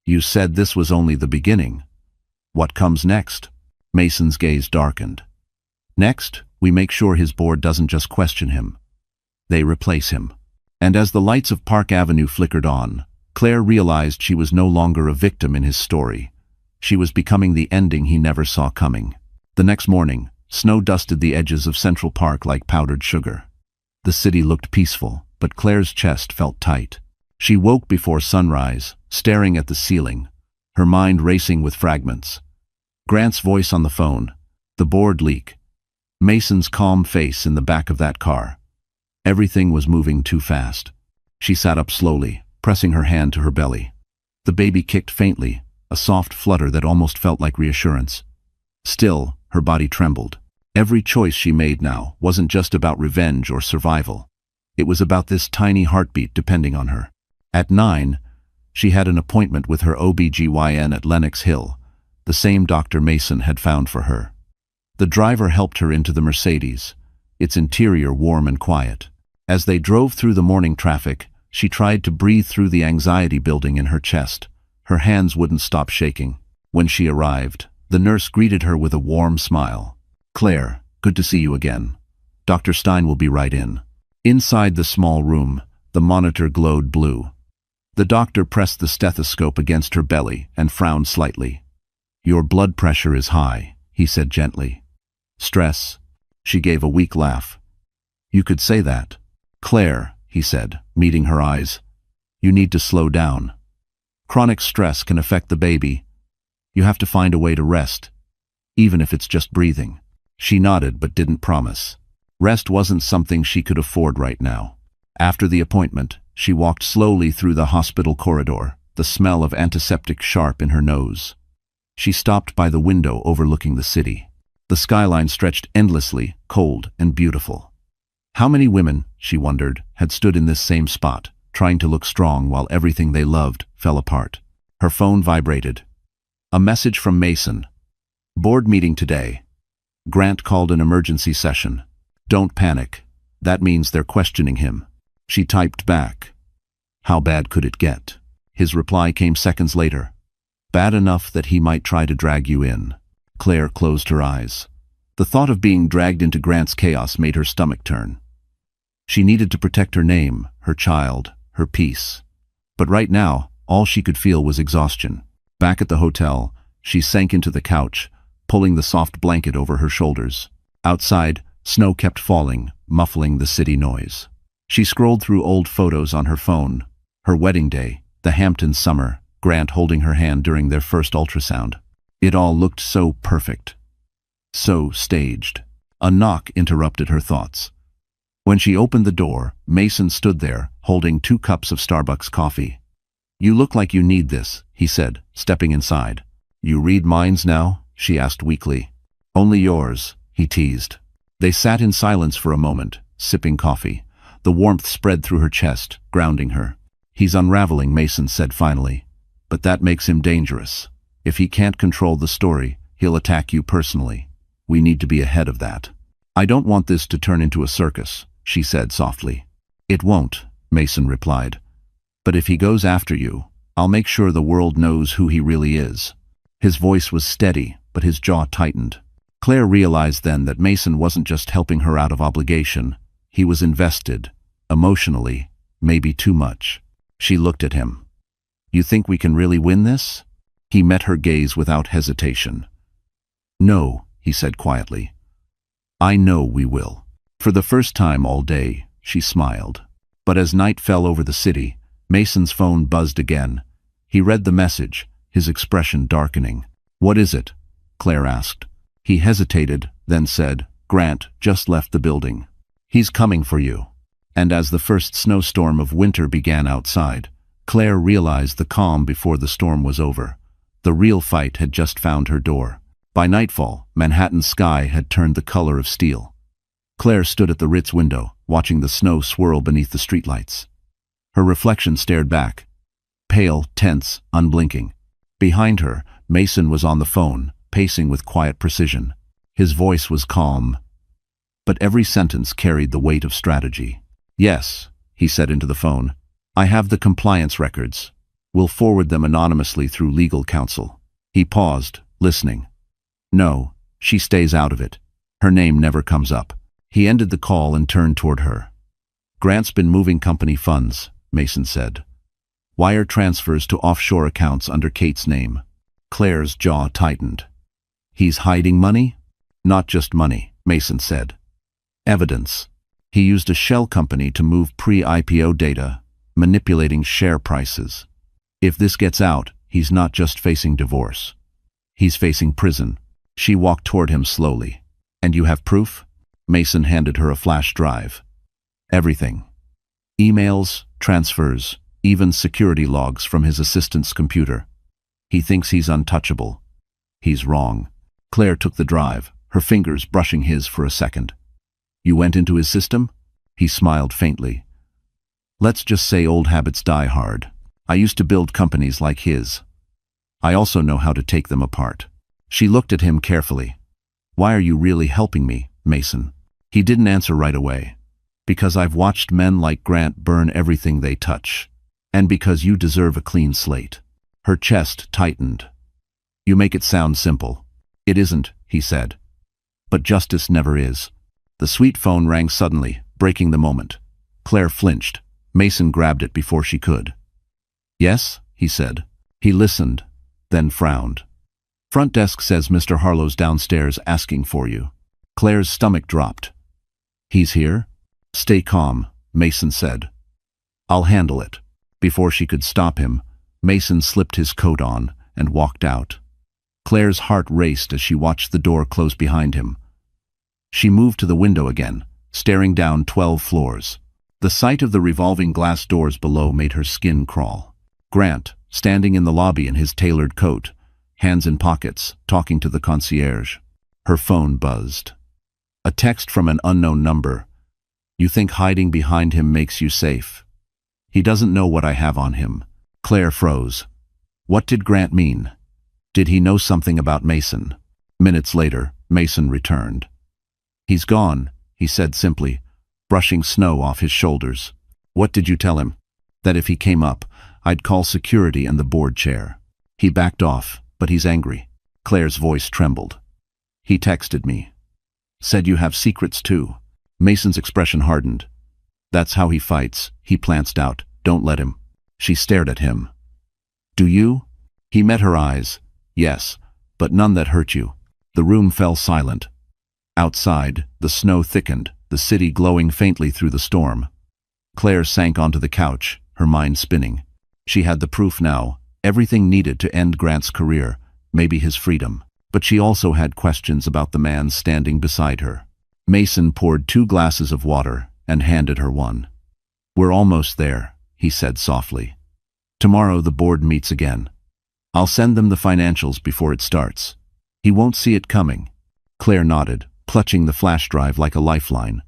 "You said this was only the beginning. What comes next?" Mason's gaze darkened. "Next, we make sure his board doesn't just question him. They replace him." And as the lights of Park Avenue flickered on, Claire realized she was no longer a victim in his story. She was becoming the ending he never saw coming. The next morning, snow dusted the edges of Central Park like powdered sugar. The city looked peaceful, but Claire's chest felt tight. She woke before sunrise, staring at the ceiling, her mind racing with fragments. Grant's voice on the phone, the board leak, Mason's calm face in the back of that car. Everything was moving too fast. She sat up slowly, pressing her hand to her belly. The baby kicked faintly, a soft flutter that almost felt like reassurance. Still, her body trembled. Every choice she made now wasn't just about revenge or survival. It was about this tiny heartbeat depending on her. At 9, she had an appointment with her OB/GYN at Lenox Hill, the same Dr. Mason had found for her. The driver helped her into the Mercedes, its interior warm and quiet. As they drove through the morning traffic, she tried to breathe through the anxiety building in her chest. Her hands wouldn't stop shaking. When she arrived, the nurse greeted her with a warm smile. "Claire, good to see you again. Dr. Stein will be right in." Inside the small room, the monitor glowed blue. The doctor pressed the stethoscope against her belly and frowned slightly. "Your blood pressure is high," he said gently. "Stress?" She gave a weak laugh. "You could say that." "Claire," he said, meeting her eyes, "you need to slow down. Chronic stress can affect the baby. You have to find a way to rest, even if it's just breathing." She nodded but didn't promise. Rest wasn't something she could afford right now. After the appointment, she walked slowly through the hospital corridor, the smell of antiseptic sharp in her nose. She stopped by the window overlooking the city. The skyline stretched endlessly, cold and beautiful. How many women, she wondered, had stood in this same spot, trying to look strong while everything they loved fell apart? Her phone vibrated. A message from Mason. "Board meeting today. Grant called an emergency session. Don't panic. That means they're questioning him." She typed back. How bad could it get? His reply came seconds later. Bad enough that he might try to drag you in. Claire closed her eyes. The thought of being dragged into Grant's chaos made her stomach turn. She needed to protect her name, her child, her peace. But right now, all she could feel was exhaustion. Back at the hotel, she sank into the couch, pulling the soft blanket over her shoulders. Outside, snow kept falling, muffling the city noise. She scrolled through old photos on her phone. Her wedding day, the Hamptons summer, Grant holding her hand during their first ultrasound. It all looked so perfect. So staged. A knock interrupted her thoughts. When she opened the door, Mason stood there, holding 2 cups of Starbucks coffee. "You look like you need this," he said, stepping inside. "You read minds now?" she asked weakly. "Only yours," he teased. They sat in silence for a moment, sipping coffee. The warmth spread through her chest, grounding her. "He's unraveling," Mason said finally. "But that makes him dangerous. If he can't control the story, he'll attack you personally. We need to be ahead of that." "I don't want this to turn into a circus," she said softly. "It won't," Mason replied. "But if he goes after you, I'll make sure the world knows who he really is." His voice was steady, but his jaw tightened. Claire realized then that Mason wasn't just helping her out of obligation. He was invested, emotionally, maybe too much. She looked at him. "You think we can really win this?" He met her gaze without hesitation. "No," he said quietly. "I know we will." For the first time all day, she smiled. But as night fell over the city, Mason's phone buzzed again. He read the message, his expression darkening. "What is it?" Claire asked. He hesitated, then said, "Grant just left the building. He's coming for you." And as the first snowstorm of winter began outside, Claire realized the calm before the storm was over. The real fight had just found her door. By nightfall, Manhattan's sky had turned the color of steel. Claire stood at the Ritz window, watching the snow swirl beneath the streetlights. Her reflection stared back, pale, tense, unblinking. Behind her, Mason was on the phone, pacing with quiet precision. His voice was calm, but every sentence carried the weight of strategy. "Yes," he said into the phone. "I have the compliance records. We'll forward them anonymously through legal counsel." He paused, listening. "No, she stays out of it. Her name never comes up." He ended the call and turned toward her. "Grant's been moving company funds," Mason said. "Wire transfers to offshore accounts under Kate's name." Claire's jaw tightened. "He's hiding money?" "Not just money," Mason said. "Evidence. He used a shell company to move pre-IPO data, manipulating share prices. If this gets out, he's not just facing divorce. He's facing prison." She walked toward him slowly. "And you have proof?" Mason handed her a flash drive. "Everything. Emails, transfers, even security logs from his assistant's computer. He thinks he's untouchable. He's wrong." Claire took the drive, her fingers brushing his for a second. "You went into his system?" He smiled faintly. "Let's just say old habits die hard. I used to build companies like his. I also know how to take them apart." She looked at him carefully. "Why are you really helping me, Mason?" He didn't answer right away. "Because I've watched men like Grant burn everything they touch. And because you deserve a clean slate." Her chest tightened. "You make it sound simple." "It isn't," he said. "But justice never is." The sweet phone rang suddenly, breaking the moment. Claire flinched. Mason grabbed it before she could. "Yes?" he said. He listened, then frowned. "Front desk says Mr. Harlow's downstairs asking for you." Claire's stomach dropped. "He's here?" "Stay calm," Mason said. "I'll handle it." Before she could stop him, Mason slipped his coat on and walked out. Claire's heart raced as she watched the door close behind him. She moved to the window again, staring down 12 floors. The sight of the revolving glass doors below made her skin crawl. Grant, standing in the lobby in his tailored coat, hands in pockets, talking to the concierge. Her phone buzzed. A text from an unknown number. "You think hiding behind him makes you safe? He doesn't know what I have on him." Claire froze. What did Grant mean? Did he know something about Mason? Minutes later, Mason returned. "He's gone," he said simply, brushing snow off his shoulders. "What did you tell him?" "That if he came up, I'd call security and the board chair. He backed off, but he's angry. Claire's voice trembled. He texted me. Said you have secrets too. Mason's expression hardened. That's how he fights. He plants doubt. Don't let him. She stared at him. Do you? He met her eyes. Yes, but none that hurt you. The room fell silent. Outside, the snow thickened, the city glowing faintly through the storm. Claire sank onto the couch, her mind spinning. She had the proof now, everything needed to end Grant's career, maybe his freedom. But she also had questions about the man standing beside her. Mason poured 2 glasses of water and handed her one. We're almost there, he said softly. Tomorrow the board meets again. I'll send them the financials before it starts. He won't see it coming. Claire nodded, clutching the flash drive like a lifeline.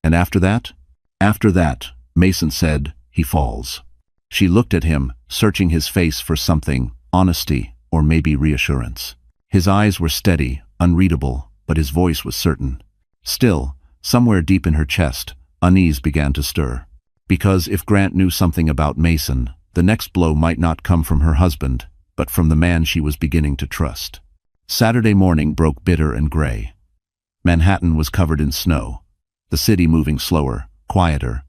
And after that? After that, Mason said, he falls. She looked at him, searching his face for something, honesty, or maybe reassurance. His eyes were steady, unreadable, but his voice was certain. Still, somewhere deep in her chest, unease began to stir. Because if Grant knew something about Mason, the next blow might not come from her husband, but from the man she was beginning to trust. Saturday morning broke bitter and gray. Manhattan was covered in snow, the city moving slower, quieter,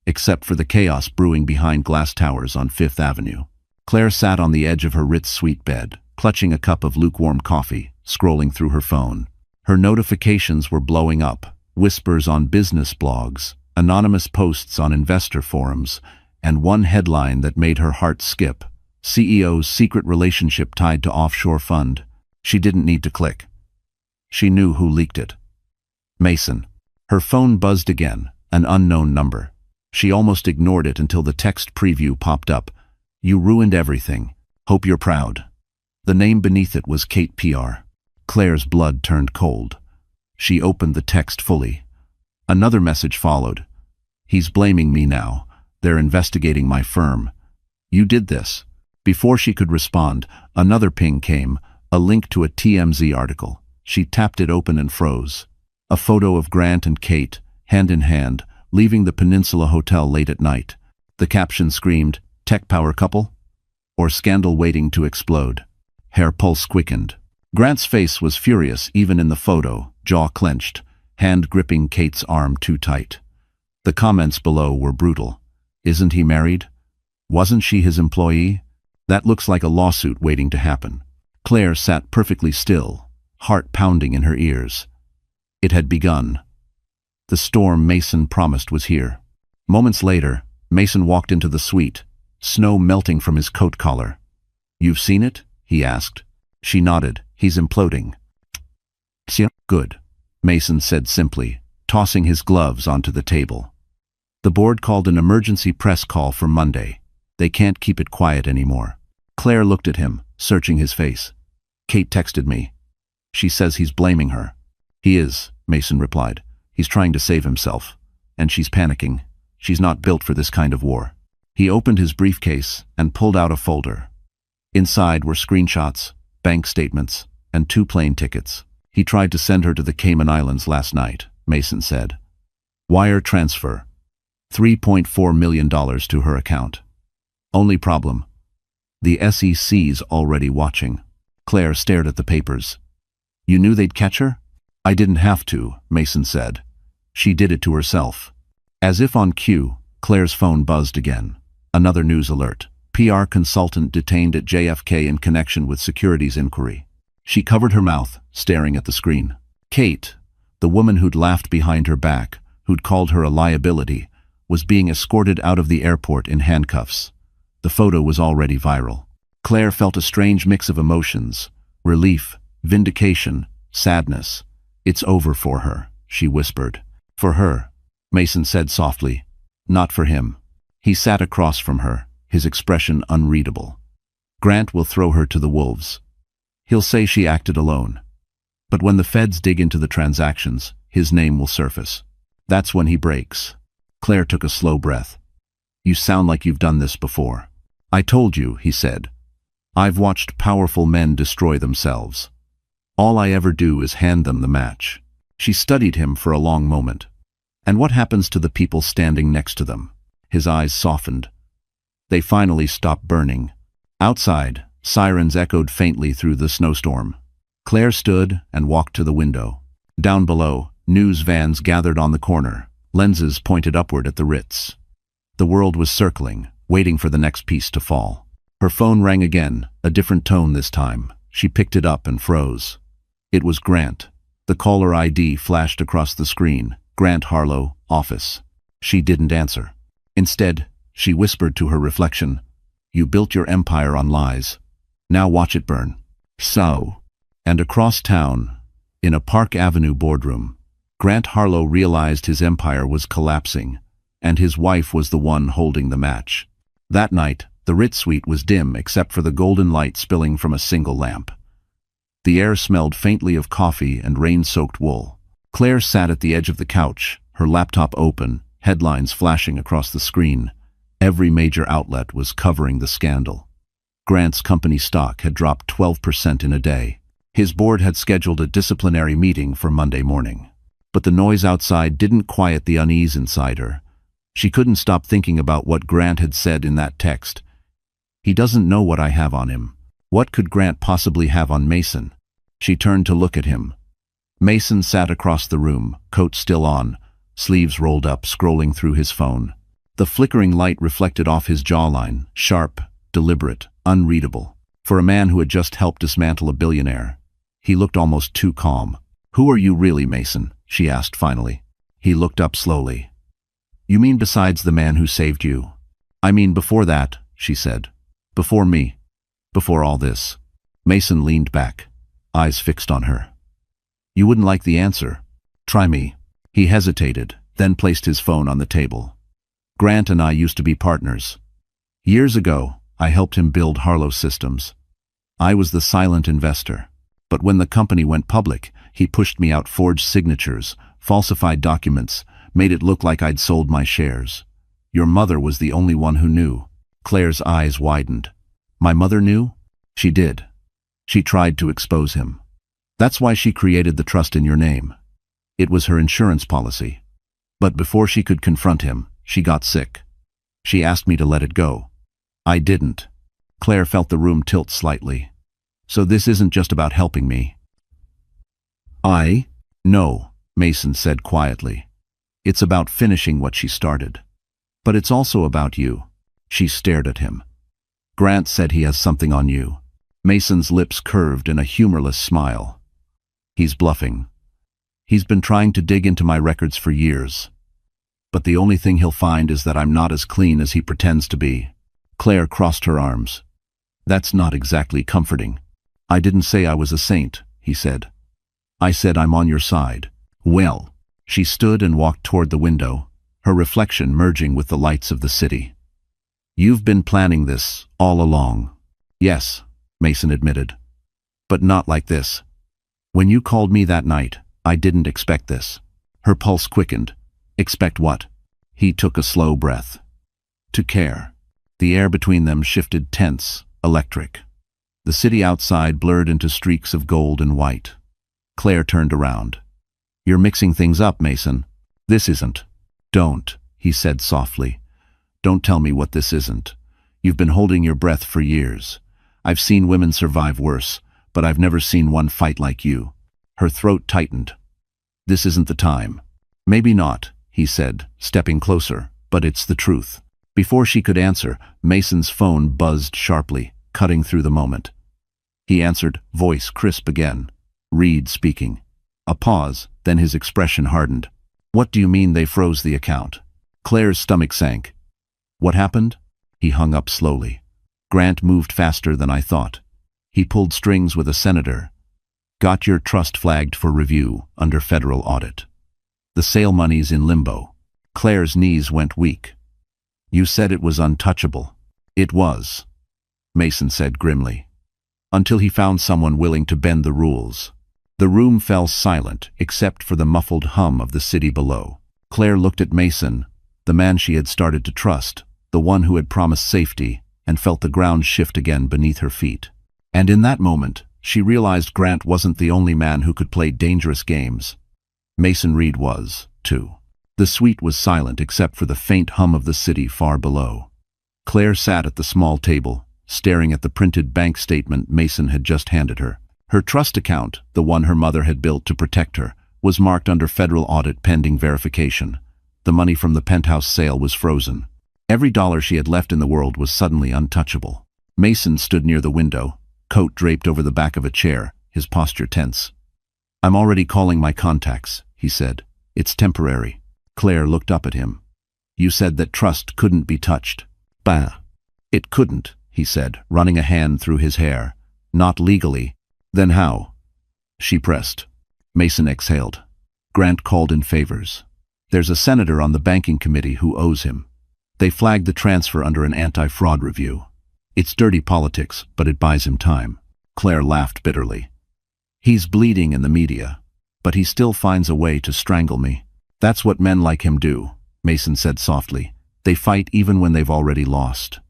except for the chaos brewing behind glass towers on Fifth Avenue. Claire sat on the edge of her Ritz suite bed, clutching a cup of lukewarm coffee, scrolling through her phone. Her notifications were blowing up, whispers on business blogs, anonymous posts on investor forums, and one headline that made her heart skip. CEO's secret relationship tied to offshore fund. She didn't need to click. She knew who leaked it. Mason. Her phone buzzed again, an unknown number. She almost ignored it until the text preview popped up. You ruined everything. Hope you're proud. The name beneath it was Kate PR. Claire's blood turned cold. She opened the text fully. Another message followed. He's blaming me now. They're investigating my firm. You did this. Before she could respond, another ping came, a link to a TMZ article. She tapped it open and froze. A photo of Grant and Kate, hand in hand, leaving the Peninsula Hotel late at night. The caption screamed, "Tech power couple?" Or "Scandal waiting to explode." Her pulse quickened. Grant's face was furious even in the photo, jaw clenched, hand gripping Kate's arm too tight. The comments below were brutal. Isn't he married? Wasn't she his employee? That looks like a lawsuit waiting to happen. Claire sat perfectly still, heart pounding in her ears. It had begun. The storm Mason promised was here. Moments later, Mason walked into the suite, snow melting from his coat collar. You've seen it? He asked. She nodded. He's imploding. Good, Mason said simply, tossing his gloves onto the table. The board called an emergency press call for Monday. They can't keep it quiet anymore. Claire looked at him, searching his face. Kate texted me. She says he's blaming her. He is, Mason replied. He's trying to save himself. And she's panicking. She's not built for this kind of war. He opened his briefcase and pulled out a folder. Inside were screenshots, bank statements, and 2 plane tickets. He tried to send her to the Cayman Islands last night, Mason said. Wire transfer. $3.4 million to her account. Only problem. The SEC's already watching. Claire stared at the papers. You knew they'd catch her? I didn't have to, Mason said. She did it to herself. As if on cue, Claire's phone buzzed again. Another news alert. PR consultant detained at JFK in connection with securities inquiry. She covered her mouth, staring at the screen. Kate, the woman who'd laughed behind her back, who'd called her a liability, was being escorted out of the airport in handcuffs. The photo was already viral. Claire felt a strange mix of emotions. Relief, vindication, sadness. It's over for her, she whispered. For her, Mason said softly. Not for him. He sat across from her, his expression unreadable. Grant will throw her to the wolves. He'll say she acted alone. But when the feds dig into the transactions, his name will surface. That's when he breaks. Claire took a slow breath. You sound like you've done this before. I told you, he said. I've watched powerful men destroy themselves. All I ever do is hand them the match. She studied him for a long moment. And what happens to the people standing next to them? His eyes softened. They finally stopped burning. Outside, sirens echoed faintly through the snowstorm. Claire stood and walked to the window. Down below, news vans gathered on the corner, lenses pointed upward at the Ritz. The world was circling, waiting for the next piece to fall. Her phone rang again, a different tone this time. She picked it up and froze. It was Grant. The caller ID flashed across the screen. Grant Harlow, office. She didn't answer. Instead, she whispered to her reflection, "You built your empire on lies. Now watch it burn." So. And across town, in a Park Avenue boardroom, Grant Harlow realized his empire was collapsing, and his wife was the one holding the match. That night, the Ritz suite was dim except for the golden light spilling from a single lamp. The air smelled faintly of coffee and rain-soaked wool. Claire sat at the edge of the couch, her laptop open, headlines flashing across the screen. Every major outlet was covering the scandal. Grant's company stock had dropped 12% in a day. His board had scheduled a disciplinary meeting for Monday morning. But the noise outside didn't quiet the unease inside her. She couldn't stop thinking about what Grant had said in that text. "He doesn't know what I have on him. What could Grant possibly have on Mason?" She turned to look at him. Mason sat across the room, coat still on, sleeves rolled up, scrolling through his phone. The flickering light reflected off his jawline, sharp, deliberate, unreadable. For a man who had just helped dismantle a billionaire, he looked almost too calm. "Who are you really, Mason?" she asked finally. He looked up slowly. "You mean besides the man who saved you?" "I mean before that," she said. "Before me. Before all this." Mason leaned back, eyes fixed on her. "You wouldn't like the answer. Try me." He hesitated, then placed his phone on the table. "Grant and I used to be partners. Years ago, I helped him build Harlow Systems. I was the silent investor. But when the company went public, he pushed me out forged signatures, falsified documents, made it look like I'd sold my shares. Your mother was the only one who knew." Claire's eyes widened. "My mother knew?" "She did. She tried to expose him. That's why she created the trust in your name. It was her insurance policy. But before she could confront him, she got sick. She asked me to let it go. I didn't." Claire felt the room tilt slightly. "So this isn't just about helping me." "No," Mason said quietly. "It's about finishing what she started. But it's also about you." She stared at him. "Grant said he has something on you." Mason's lips curved in a humorless smile. "He's bluffing. He's been trying to dig into my records for years. But the only thing he'll find is that I'm not as clean as he pretends to be." Claire crossed her arms. "That's not exactly comforting." "I didn't say I was a saint," he said. "I said I'm on your side." "Well." She stood and walked toward the window, her reflection merging with the lights of the city. "You've been planning this all along." "Yes," Mason admitted. "But not like this. When you called me that night, I didn't expect this." Her pulse quickened. "Expect what?" He took a slow breath. "To care." The air between them shifted tense, electric. The city outside blurred into streaks of gold and white. Claire turned around. "You're mixing things up, Mason. This isn't." "Don't," he said softly. "Don't tell me what this isn't. You've been holding your breath for years. I've seen women survive worse, but I've never seen one fight like you." Her throat tightened. "This isn't the time." "Maybe not," he said, stepping closer, "but it's the truth." Before she could answer, Mason's phone buzzed sharply, cutting through the moment. He answered, voice crisp again. Reed speaking. A pause, then his expression hardened. "What do you mean they froze the account?" Claire's stomach sank. "What happened?" He hung up slowly. "Grant moved faster than I thought. He pulled strings with a senator. Got your trust flagged for review under federal audit. The sale money's in limbo." Claire's knees went weak. "You said it was untouchable." "It was," Mason said grimly. "Until he found someone willing to bend the rules." The room fell silent, except for the muffled hum of the city below. Claire looked at Mason, the man she had started to trust, the one who had promised safety, and felt the ground shift again beneath her feet. And in that moment, she realized Grant wasn't the only man who could play dangerous games. Mason Reed was, too. The suite was silent except for the faint hum of the city far below. Claire sat at the small table, staring at the printed bank statement Mason had just handed her. Her trust account, the one her mother had built to protect her, was marked under federal audit pending verification. The money from the penthouse sale was frozen. Every dollar she had left in the world was suddenly untouchable. Mason stood near the window, coat draped over the back of a chair, his posture tense. "I'm already calling my contacts," he said. "It's temporary." Claire looked up at him. "You said that trust couldn't be touched." "Bah. It couldn't," he said, running a hand through his hair. "Not legally." "Then how?" She pressed. Mason exhaled. "Grant called in favors. There's a senator on the banking committee who owes him. They flagged the transfer under an anti-fraud review. It's dirty politics, but it buys him time." Claire laughed bitterly. "He's bleeding in the media, but he still finds a way to strangle me." "That's what men like him do," Mason said softly. "They fight even when they've already lost."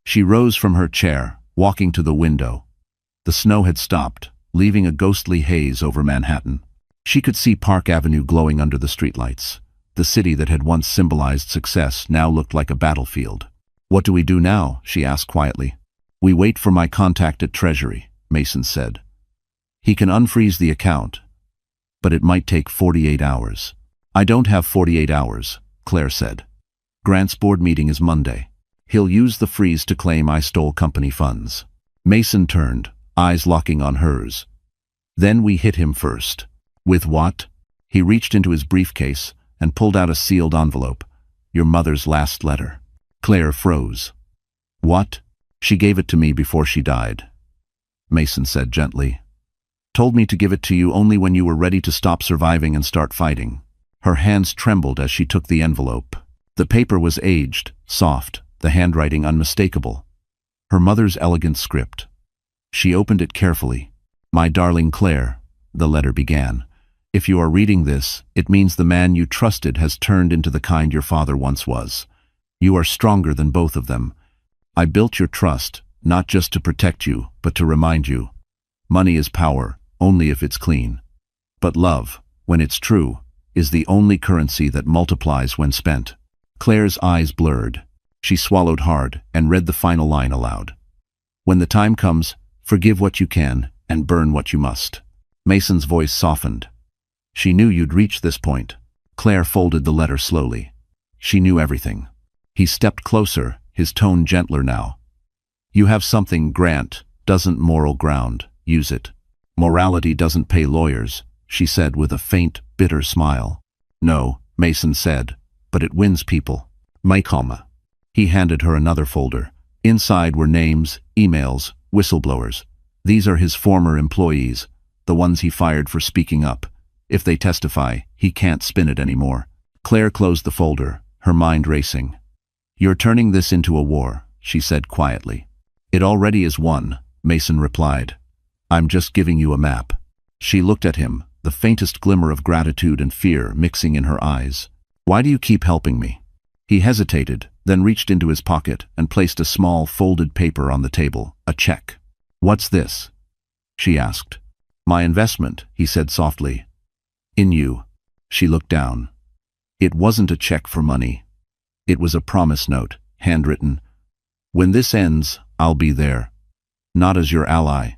She rose from her chair, walking to the window. The snow had stopped, leaving a ghostly haze over Manhattan. She could see Park Avenue glowing under the streetlights. The city that had once symbolized success now looked like a battlefield. "What do we do now?" she asked quietly. "We wait for my contact at Treasury," Mason said. "He can unfreeze the account, but it might take 48 hours. "I don't have 48 hours, Claire said. "Grant's board meeting is Monday. He'll use the freeze to claim I stole company funds." Mason turned, eyes locking on hers. "Then we hit him first." "With what?" He reached into his briefcase and pulled out a sealed envelope. "Your mother's last letter." Claire froze. "What?" "She gave it to me before she died," Mason said gently. "Told me to give it to you only when you were ready to stop surviving and start fighting." Her hands trembled as she took the envelope. The paper was aged, soft, the handwriting unmistakable. Her mother's elegant script. She opened it carefully. "My darling Claire," the letter began. "If you are reading this, it means the man you trusted has turned into the kind your father once was. You are stronger than both of them. I built your trust, not just to protect you, but to remind you. Money is power, only if it's clean. But love, when it's true, is the only currency that multiplies when spent." Claire's eyes blurred. She swallowed hard and read the final line aloud. "When the time comes, forgive what you can and burn what you must." Mason's voice softened. "She knew you'd reach this point." Claire folded the letter slowly. She knew everything. He stepped closer, his tone gentler now. "You have something Grant doesn't moral ground. Use it." "Morality doesn't pay lawyers," she said with a faint, bitter smile. "No," Mason said, "but it wins people." "My comma." He handed her another folder. Inside were names, emails, whistleblowers. These are his former employees, the ones he fired for speaking up. If they testify, he can't spin it anymore. Claire closed the folder, her mind racing. "You're turning this into a war," she said quietly. "It already is one," Mason replied. "I'm just giving you a map." She looked at him, the faintest glimmer of gratitude and fear mixing in her eyes. "Why do you keep helping me?" He hesitated, then reached into his pocket and placed a small folded paper on the table, a check. "What's this?" she asked. "My investment," he said softly. "In you." She looked down. It wasn't a check for money. It was a promise note, handwritten. "When this ends, I'll be there. Not as your ally,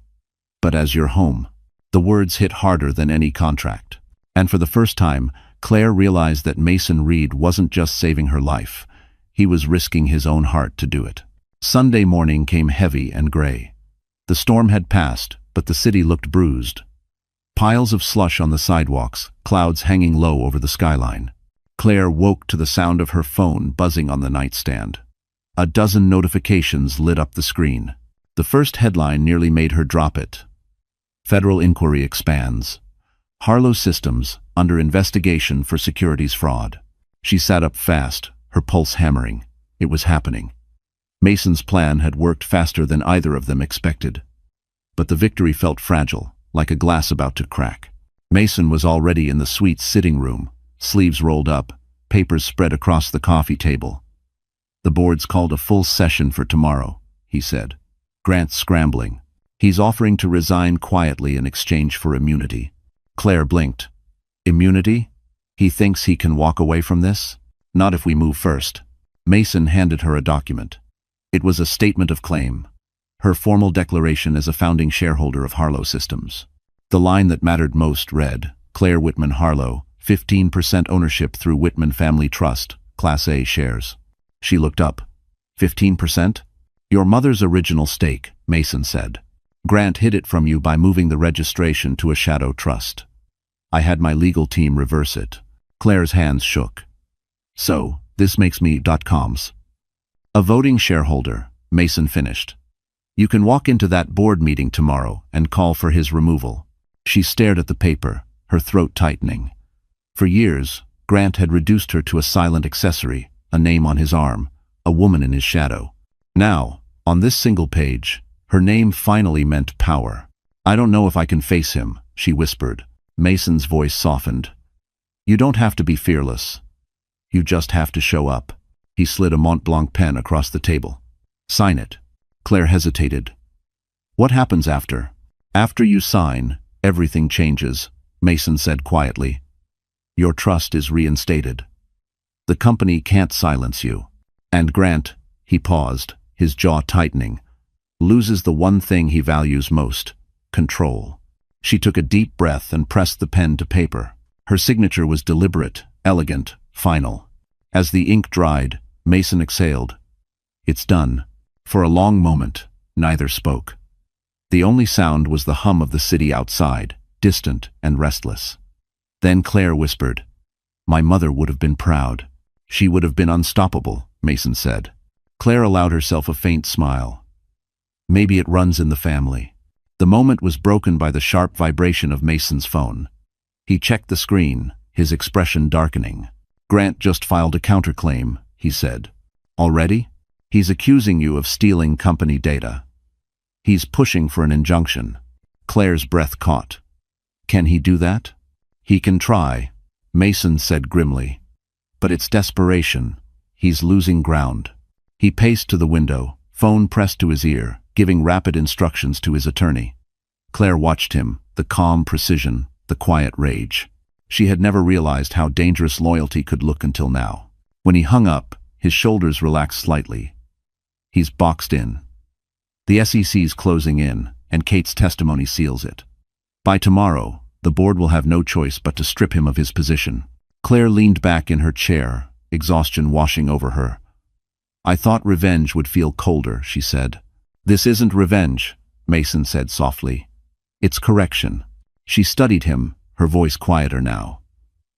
but as your home." The words hit harder than any contract. And for the first time, Claire realized that Mason Reed wasn't just saving her life. He was risking his own heart to do it. Sunday morning came heavy and gray. The storm had passed, but the city looked bruised. Piles of slush on the sidewalks, clouds hanging low over the skyline. Claire woke to the sound of her phone buzzing on the nightstand. A dozen notifications lit up the screen. The first headline nearly made her drop it. Federal inquiry expands. Harlow Systems under investigation for securities fraud. She sat up fast, her pulse hammering. It was happening. Mason's plan had worked faster than either of them expected. But the victory felt fragile, like a glass about to crack. Mason was already in the suite's sitting room, sleeves rolled up, papers spread across the coffee table. "The board's called a full session for tomorrow," he said. "Grant's scrambling. He's offering to resign quietly in exchange for immunity." Claire blinked. "Immunity? He thinks he can walk away from this? Not if we move first." Mason handed her a document. It was a statement of claim, her formal declaration as a founding shareholder of Harlow Systems. The line that mattered most read, Claire Whitman Harlow, 15% ownership through Whitman Family Trust, Class A shares. She looked up. 15%? Your mother's original stake, Mason said. Grant hid it from you by moving the registration to a shadow trust. I had my legal team reverse it. Claire's hands shook. So, this makes me .coms. A voting shareholder, Mason finished. You can walk into that board meeting tomorrow and call for his removal. She stared at the paper, her throat tightening. For years, Grant had reduced her to a silent accessory, a name on his arm, a woman in his shadow. Now, on this single page, her name finally meant power. I don't know if I can face him, she whispered. Mason's voice softened. You don't have to be fearless. You just have to show up. He slid a Mont Blanc pen across the table. Sign it. Claire hesitated. What happens after? After you sign, everything changes, Mason said quietly. Your trust is reinstated. The company can't silence you. And Grant, he paused, his jaw tightening, loses the one thing he values most, control. She took a deep breath and pressed the pen to paper. Her signature was deliberate, elegant, final. As the ink dried, Mason exhaled. It's done. For a long moment, neither spoke. The only sound was the hum of the city outside, distant and restless. Then Claire whispered, My mother would have been proud. She would have been unstoppable, Mason said. Claire allowed herself a faint smile. Maybe it runs in the family. The moment was broken by the sharp vibration of Mason's phone. He checked the screen, his expression darkening. Grant just filed a counterclaim, he said. Already? He's accusing you of stealing company data. He's pushing for an injunction. Claire's breath caught. Can he do that? He can try, Mason said grimly. But it's desperation. He's losing ground. He paced to the window, phone pressed to his ear, giving rapid instructions to his attorney. Claire watched him, the calm precision, the quiet rage. She had never realized how dangerous loyalty could look until now. When he hung up, his shoulders relaxed slightly. He's boxed in. The SEC's closing in, and Kate's testimony seals it. By tomorrow, the board will have no choice but to strip him of his position. Claire leaned back in her chair, exhaustion washing over her. I thought revenge would feel colder, she said. This isn't revenge, Mason said softly. It's correction. She studied him, her voice quieter now.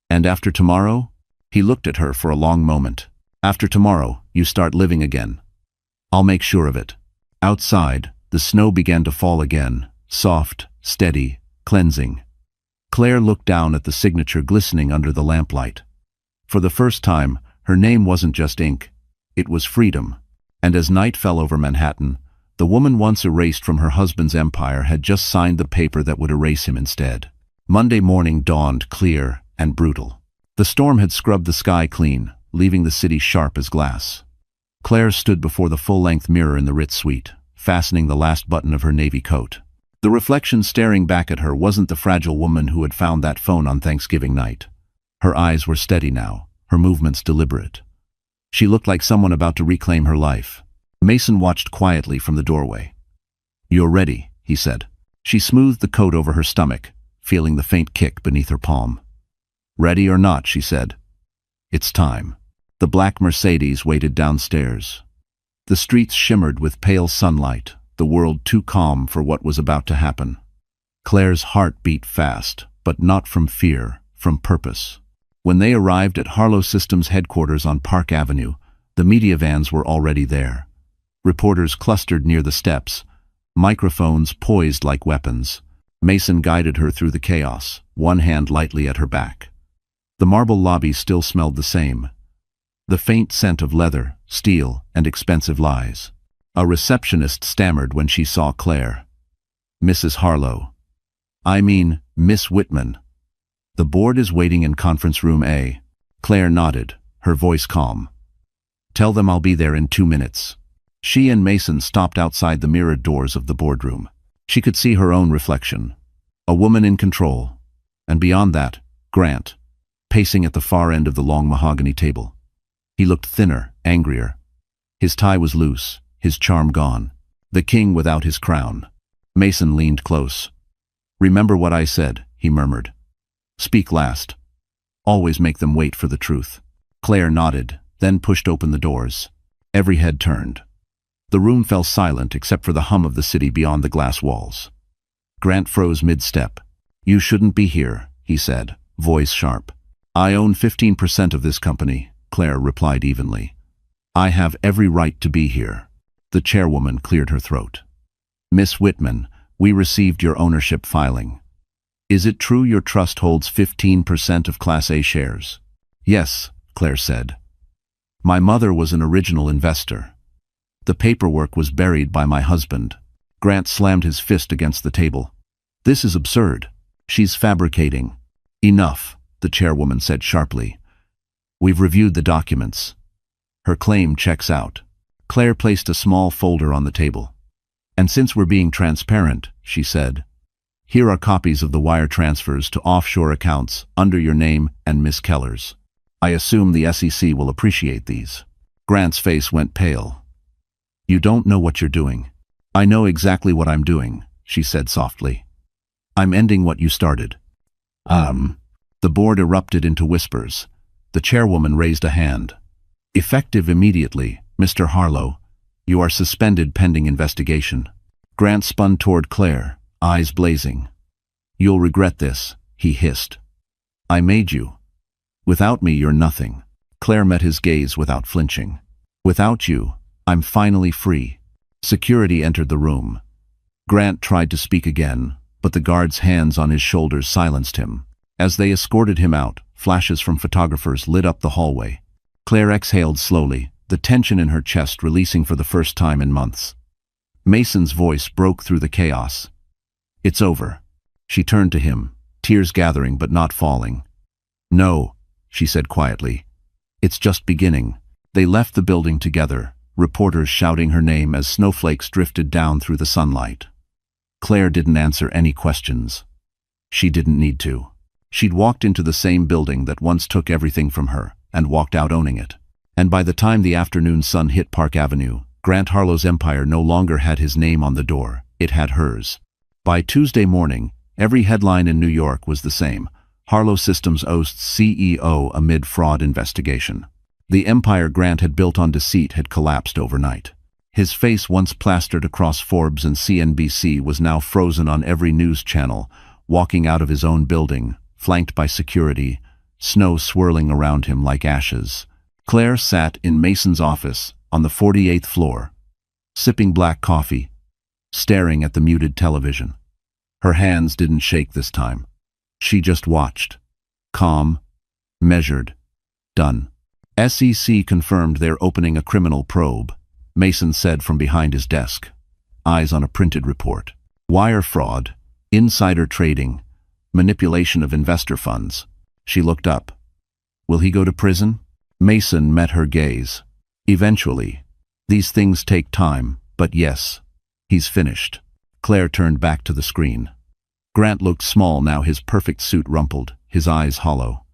And after tomorrow? He looked at her for a long moment. After tomorrow, you start living again. I'll make sure of it. Outside, the snow began to fall again, soft, steady, cleansing. Claire looked down at the signature glistening under the lamplight. For the first time, her name wasn't just ink. It was freedom. And as night fell over Manhattan, the woman once erased from her husband's empire had just signed the paper that would erase him instead. Monday morning dawned clear and brutal. The storm had scrubbed the sky clean, leaving the city sharp as glass. Claire stood before the full-length mirror in the Ritz suite, fastening the last button of her navy coat. The reflection staring back at her wasn't the fragile woman who had found that phone on Thanksgiving night. Her eyes were steady now, her movements deliberate. She looked like someone about to reclaim her life. Mason watched quietly from the doorway. You're ready, he said. She smoothed the coat over her stomach, feeling the faint kick beneath her palm. Ready or not, she said. It's time. The black Mercedes waited downstairs. The streets shimmered with pale sunlight, the world too calm for what was about to happen. Claire's heart beat fast, but not from fear, from purpose. When they arrived at Harlow Systems headquarters on Park Avenue, the media vans were already there. Reporters clustered near the steps, microphones poised like weapons. Mason guided her through the chaos, one hand lightly at her back. The marble lobby still smelled the same. The faint scent of leather, steel, and expensive lies. A receptionist stammered when she saw Claire. Mrs. Harlow. I mean, Miss Whitman. The board is waiting in conference room A. Claire nodded, her voice calm. Tell them I'll be there in 2 minutes. She and Mason stopped outside the mirrored doors of the boardroom. She could see her own reflection. A woman in control. And beyond that, Grant, pacing at the far end of the long mahogany table. He looked thinner, angrier. His tie was loose, his charm gone. The king without his crown. Mason leaned close. "Remember what I said," he murmured. "Speak last. Always make them wait for the truth." Claire nodded, then pushed open the doors. Every head turned. The room fell silent except for the hum of the city beyond the glass walls. Grant froze mid-step. "You shouldn't be here," he said, voice sharp. "I own 15% of this company," Claire replied evenly. "I have every right to be here." The chairwoman cleared her throat. "Miss Whitman, we received your ownership filing. Is it true your trust holds 15% of Class A shares?" "Yes," Claire said. "My mother was an original investor. The paperwork was buried by my husband." Grant slammed his fist against the table. "This is absurd. She's fabricating." "Enough," the chairwoman said sharply. "We've reviewed the documents. Her claim checks out." Claire placed a small folder on the table. "And since we're being transparent," she said, "here are copies of the wire transfers to offshore accounts under your name and Miss Keller's. I assume the SEC will appreciate these." Grant's face went pale. "You don't know what you're doing." "I know exactly what I'm doing," she said softly. "I'm ending what you started." The board erupted into whispers. The chairwoman raised a hand. "Effective immediately, Mr. Harlow. You are suspended pending investigation." Grant spun toward Claire, eyes blazing. "You'll regret this," he hissed. "I made you. Without me, you're nothing." Claire met his gaze without flinching. "Without you, I'm finally free." Security entered the room. Grant tried to speak again, but the guard's hands on his shoulders silenced him. As they escorted him out, flashes from photographers lit up the hallway. Claire exhaled slowly, the tension in her chest releasing for the first time in months. Mason's voice broke through the chaos. "It's over." She turned to him, tears gathering but not falling. "No," she said quietly. "It's just beginning." They left the building together, reporters shouting her name as snowflakes drifted down through the sunlight. Claire didn't answer any questions. She didn't need to. She'd walked into the same building that once took everything from her, and walked out owning it. And by the time the afternoon sun hit Park Avenue, Grant Harlow's empire no longer had his name on the door, it had hers. By Tuesday morning, every headline in New York was the same: Harlow Systems oasts CEO amid fraud investigation. The empire Grant had built on deceit had collapsed overnight. His face, once plastered across Forbes and CNBC, was now frozen on every news channel, walking out of his own building, flanked by security, snow swirling around him like ashes. Claire sat in Mason's office on the 48th floor, sipping black coffee, staring at the muted television. Her hands didn't shake this time. She just watched. Calm, measured, done. SEC confirmed they're opening a criminal probe, Mason said from behind his desk, eyes on a printed report. Wire fraud, insider trading, manipulation of investor funds. She looked up. Will he go to prison? Mason met her gaze. Eventually. These things take time, but yes, he's finished. Claire turned back to the screen. Grant looked small now, his perfect suit rumpled, his eyes hollow.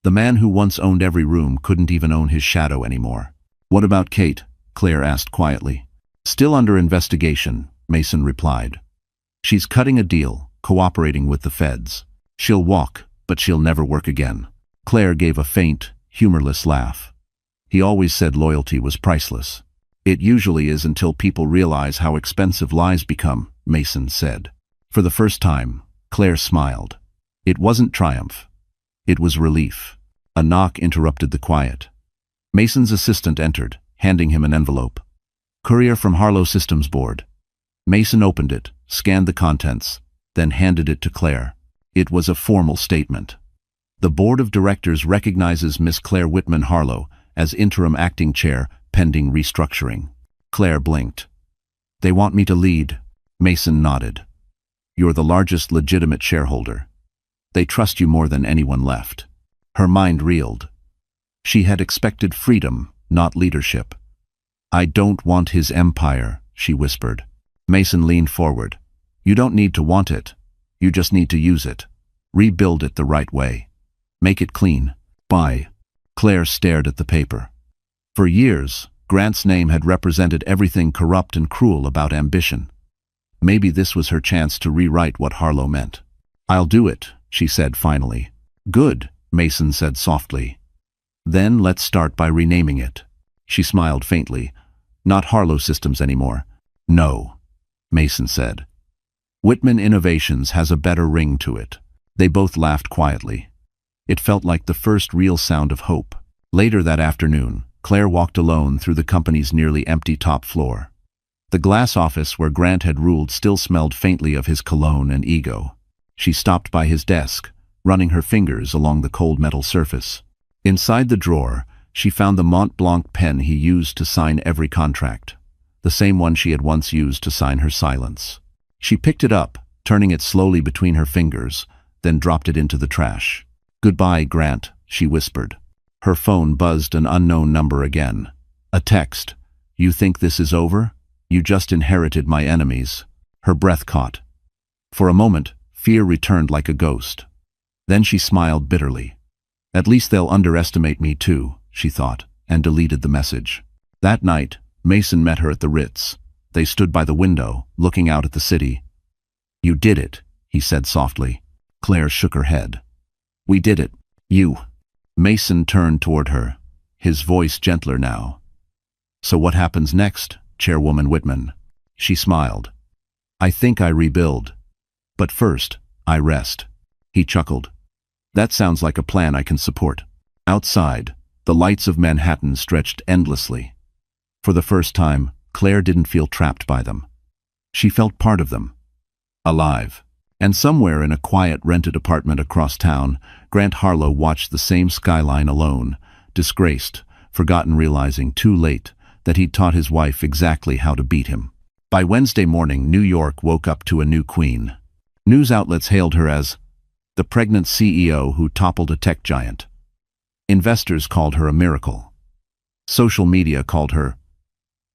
The man who once owned every room couldn't even own his shadow anymore. What about Kate? Claire asked quietly. Still under investigation, Mason replied. She's cutting a deal, cooperating with the feds. She'll walk, but she'll never work again. Claire gave a faint, humorless laugh. He always said loyalty was priceless. It usually is until people realize how expensive lies become, Mason said. For the first time, Claire smiled. It wasn't triumph. It was relief. A knock interrupted the quiet. Mason's assistant entered, handing him an envelope. Courier from Harlow Systems Board. Mason opened it, scanned the contents, then handed it to Claire. It was a formal statement. The board of directors recognizes Miss Claire Whitman Harlow as interim acting chair pending restructuring. Claire blinked. They want me to lead. Mason nodded. You're the largest legitimate shareholder. They trust you more than anyone left. Her mind reeled. She had expected freedom, not leadership. I don't want his empire, she whispered. Mason leaned forward. You don't need to want it. You just need to use it. Rebuild it the right way. Make it clean. Bye. Claire stared at the paper. For years, Grant's name had represented everything corrupt and cruel about ambition. Maybe this was her chance to rewrite what Harlow meant. "I'll do it," she said finally. "Good," Mason said softly. "Then let's start by renaming it." She smiled faintly. "Not Harlow Systems anymore." "No," Mason said. "Whitman Innovations has a better ring to it." They both laughed quietly. It felt like the first real sound of hope. Later that afternoon, Claire walked alone through the company's nearly empty top floor. The glass office where Grant had ruled still smelled faintly of his cologne and ego. She stopped by his desk, running her fingers along the cold metal surface. Inside the drawer, she found the Mont Blanc pen he used to sign every contract, the same one she had once used to sign her silence. She picked it up, turning it slowly between her fingers, then dropped it into the trash. "Goodbye, Grant," she whispered. Her phone buzzed an unknown number again. A text. "You think this is over? You just inherited my enemies." Her breath caught. For a moment, fear returned like a ghost. Then she smiled bitterly. "At least they'll underestimate me too," she thought, and deleted the message. That night, Mason met her at the Ritz. They stood by the window, looking out at the city. "You did it," he said softly. Claire shook her head. "We did it. You." Mason turned toward her, his voice gentler now. "So what happens next, Chairwoman Whitman?" She smiled. "I think I rebuild. But first, I rest." He chuckled. "That sounds like a plan I can support." Outside, the lights of Manhattan stretched endlessly. For the first time, Claire didn't feel trapped by them. She felt part of them. Alive. And somewhere in a quiet rented apartment across town, Grant Harlow watched the same skyline alone, disgraced, forgotten, realizing too late that he'd taught his wife exactly how to beat him. By Wednesday morning, New York woke up to a new queen. News outlets hailed her as the pregnant CEO who toppled a tech giant. Investors called her a miracle. Social media called her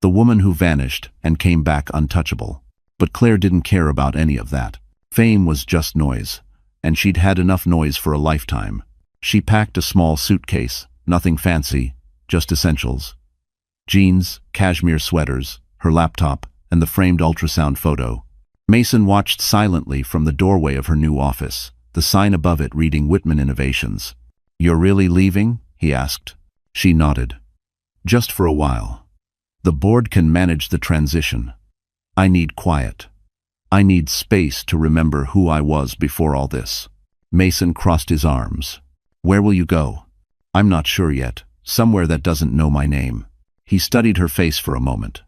the woman who vanished and came back untouchable. But Claire didn't care about any of that. Fame was just noise, and she'd had enough noise for a lifetime. She packed a small suitcase, nothing fancy, just essentials. Jeans, cashmere sweaters, her laptop, and the framed ultrasound photo. Mason watched silently from the doorway of her new office, the sign above it reading Whitman Innovations. "You're really leaving?" he asked. She nodded. "Just for a while. The board can manage the transition. I need quiet. I need space to remember who I was before all this." Mason crossed his arms. "Where will you go?" "I'm not sure yet. Somewhere that doesn't know my name." He studied her face for a moment.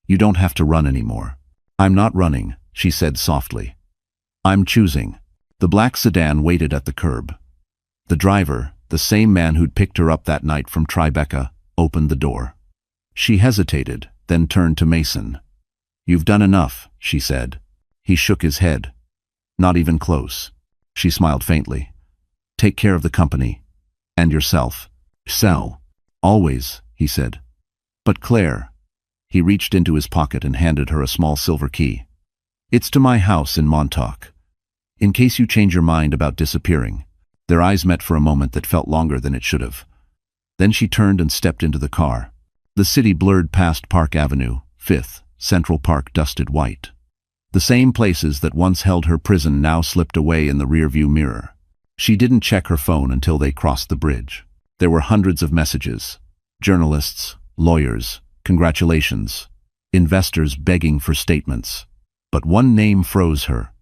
"You don't have to run anymore." "I'm not running," she said softly. "I'm choosing." The black sedan waited at the curb. The driver, the same man who'd picked her up that night from Tribeca, opened the door. She hesitated, then turned to Mason. "You've done enough," she said. He shook his head. "Not even close." She smiled faintly. "Take care of the company. And yourself." "Sell." "Always," he said. "But Claire." He reached into his pocket and handed her a small silver key. "It's to my house in Montauk. In case you change your mind about disappearing." Their eyes met for a moment that felt longer than it should have. Then she turned and stepped into the car. The city blurred past Park Avenue, 5th, Central Park dusted white. The same places that once held her prison now slipped away in the rearview mirror. She didn't check her phone until they crossed the bridge. There were hundreds of messages. Journalists, lawyers, congratulations, investors begging for statements. But one name froze her.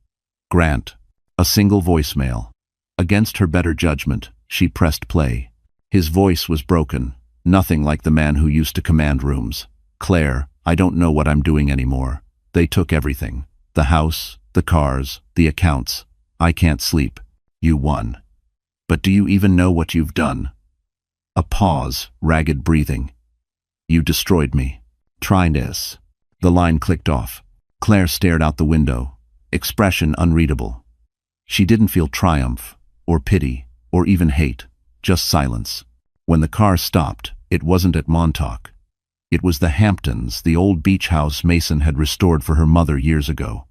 Grant. A single voicemail. Against her better judgment, she pressed play. His voice was broken, nothing like the man who used to command rooms. "Claire, I don't know what I'm doing anymore. They took everything. The house, the cars, the accounts. I can't sleep. You won. But do you even know what you've done?" A pause, ragged breathing. "You destroyed me. Try this." The line clicked off. Claire stared out the window, expression unreadable. She didn't feel triumph, or pity, or even hate, just silence. When the car stopped, it wasn't at Montauk. It was the Hamptons, the old beach house Mason had restored for her mother years ago.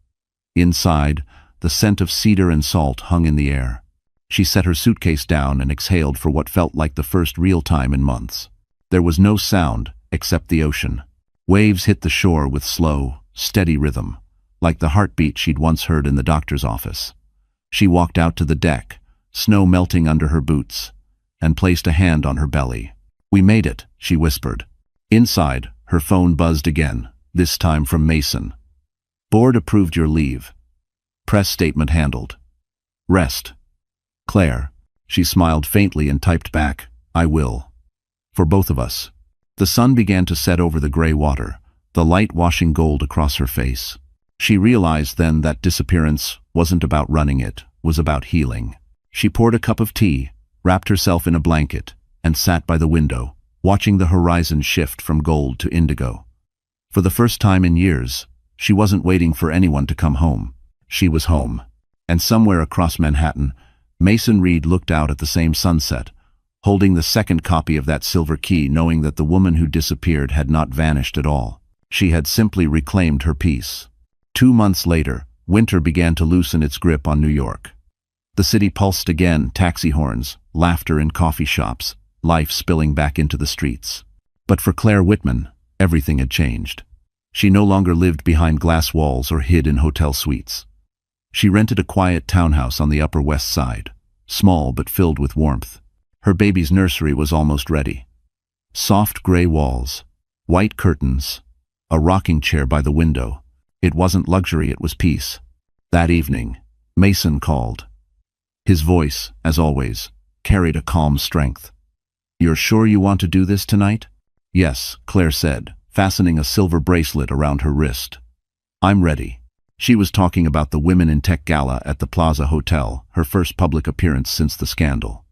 Inside, the scent of cedar and salt hung in the air. She set her suitcase down and exhaled for what felt like the first real time in months. There was no sound except the ocean. Waves hit the shore with slow, steady rhythm, like the heartbeat she'd once heard in the doctor's office. She walked out to the deck, snow melting under her boots, and placed a hand on her belly. "We made it," she whispered. Inside, her phone buzzed again, this time from Mason. "Board approved your leave. Press statement handled. Rest. Claire." She smiled faintly and typed back, "I will. For both of us." The sun began to set over the gray water, the light washing gold across her face. She realized then that disappearance wasn't about running, it was about healing. She poured a cup of tea, wrapped herself in a blanket, and sat by the window, watching the horizon shift from gold to indigo. For the first time in years, she wasn't waiting for anyone to come home. She was home. And somewhere across Manhattan, Mason Reed looked out at the same sunset, holding the second copy of that silver key, knowing that the woman who disappeared had not vanished at all. She had simply reclaimed her peace. 2 months later, winter began to loosen its grip on New York. The city pulsed again, taxi horns, laughter in coffee shops, life spilling back into the streets. But for Claire Whitman, everything had changed. She no longer lived behind glass walls or hid in hotel suites. She rented a quiet townhouse on the Upper West Side, small but filled with warmth. Her baby's nursery was almost ready. Soft gray walls, white curtains, a rocking chair by the window. It wasn't luxury, it was peace. That evening, Mason called. His voice, as always, carried a calm strength. "You're sure you want to do this tonight?" "Yes," Claire said, fastening a silver bracelet around her wrist. "I'm ready." She was talking about the Women in Tech Gala at the Plaza Hotel, her first public appearance since the scandal.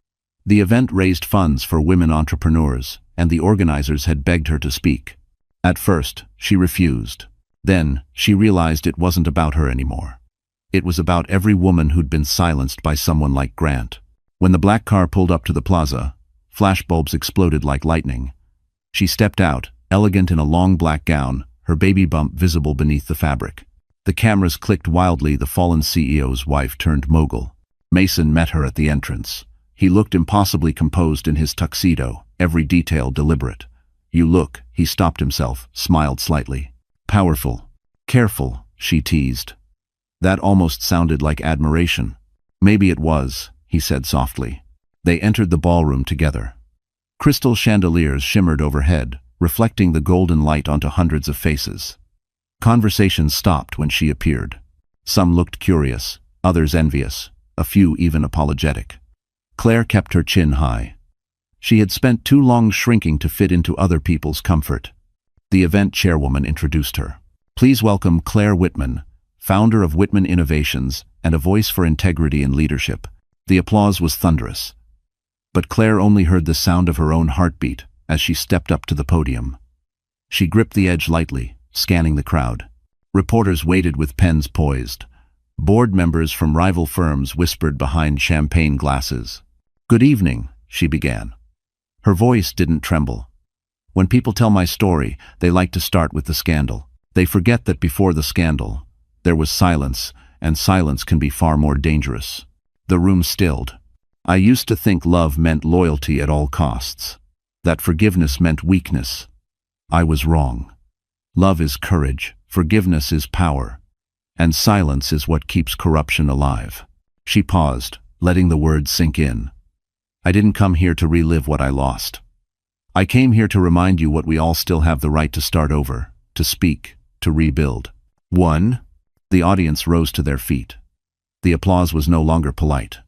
The event raised funds for women entrepreneurs, and the organizers had begged her to speak. At first, she refused. Then, she realized it wasn't about her anymore. It was about every woman who'd been silenced by someone like Grant. When the black car pulled up to the plaza, flashbulbs exploded like lightning. She stepped out, elegant in a long black gown, her baby bump visible beneath the fabric. The cameras clicked wildly. The fallen CEO's wife turned mogul. Mason met her at the entrance. He looked impossibly composed in his tuxedo, every detail deliberate. "You look," he stopped himself, smiled slightly. "Powerful. Careful," she teased. That almost sounded like admiration. "Maybe it was," he said softly. They entered the ballroom together. Crystal chandeliers shimmered overhead, reflecting the golden light onto hundreds of faces. Conversation stopped when she appeared. Some looked curious, others envious, a few even apologetic. Claire kept her chin high. She had spent too long shrinking to fit into other people's comfort. The event chairwoman introduced her. "Please welcome Claire Whitman, founder of Whitman Innovations and a voice for integrity and leadership." The applause was thunderous. But Claire only heard the sound of her own heartbeat as she stepped up to the podium. She gripped the edge lightly, scanning the crowd. Reporters waited with pens poised. Board members from rival firms whispered behind champagne glasses. "Good evening," she began. Her voice didn't tremble. "When people tell my story, they like to start with the scandal. They forget that before the scandal, there was silence, and silence can be far more dangerous." The room stilled. "I used to think love meant loyalty at all costs, that forgiveness meant weakness. I was wrong. Love is courage, forgiveness is power, and silence is what keeps corruption alive." She paused, letting the words sink in. "I didn't come here to relive what I lost. I came here to remind you what we all still have the right to start over, to speak, to rebuild." "One?" The audience rose to their feet. The applause was no longer polite.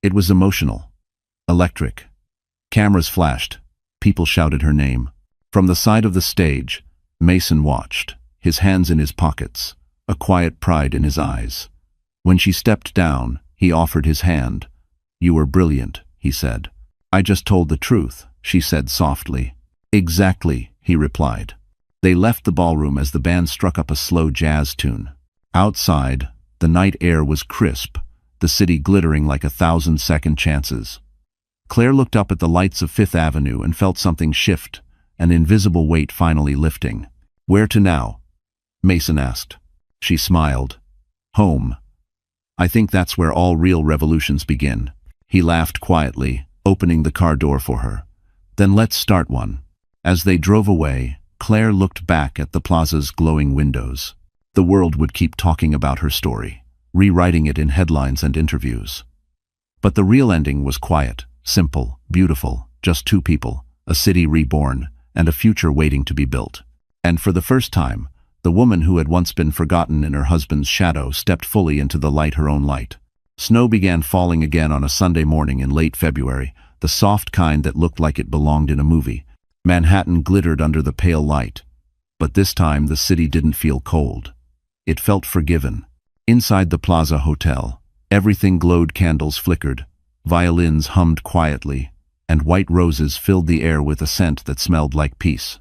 It was emotional, electric. Cameras flashed. People shouted her name. From the side of the stage, Mason watched, his hands in his pockets, a quiet pride in his eyes. When she stepped down, he offered his hand. "You were brilliant," he said. "I just told the truth," she said softly. "Exactly," he replied. They left the ballroom as the band struck up a slow jazz tune. Outside, the night air was crisp, the city glittering like 1,000 second chances. Claire looked up at the lights of Fifth Avenue and felt something shift, an invisible weight finally lifting. "Where to now?" Mason asked. She smiled. "Home. I think that's where all real revolutions begin." He laughed quietly, opening the car door for her. "Then let's start one." As they drove away, Claire looked back at the plaza's glowing windows. The world would keep talking about her story, rewriting it in headlines and interviews. But the real ending was quiet, simple, beautiful, just two people, a city reborn, and a future waiting to be built. And for the first time, the woman who had once been forgotten in her husband's shadow stepped fully into the light, her own light. Snow began falling again on a Sunday morning in late February, the soft kind that looked like it belonged in a movie. Manhattan glittered under the pale light. But this time the city didn't feel cold. It felt forgiven. Inside the Plaza Hotel, everything glowed, candles flickered, violins hummed quietly, and white roses filled the air with a scent that smelled like peace.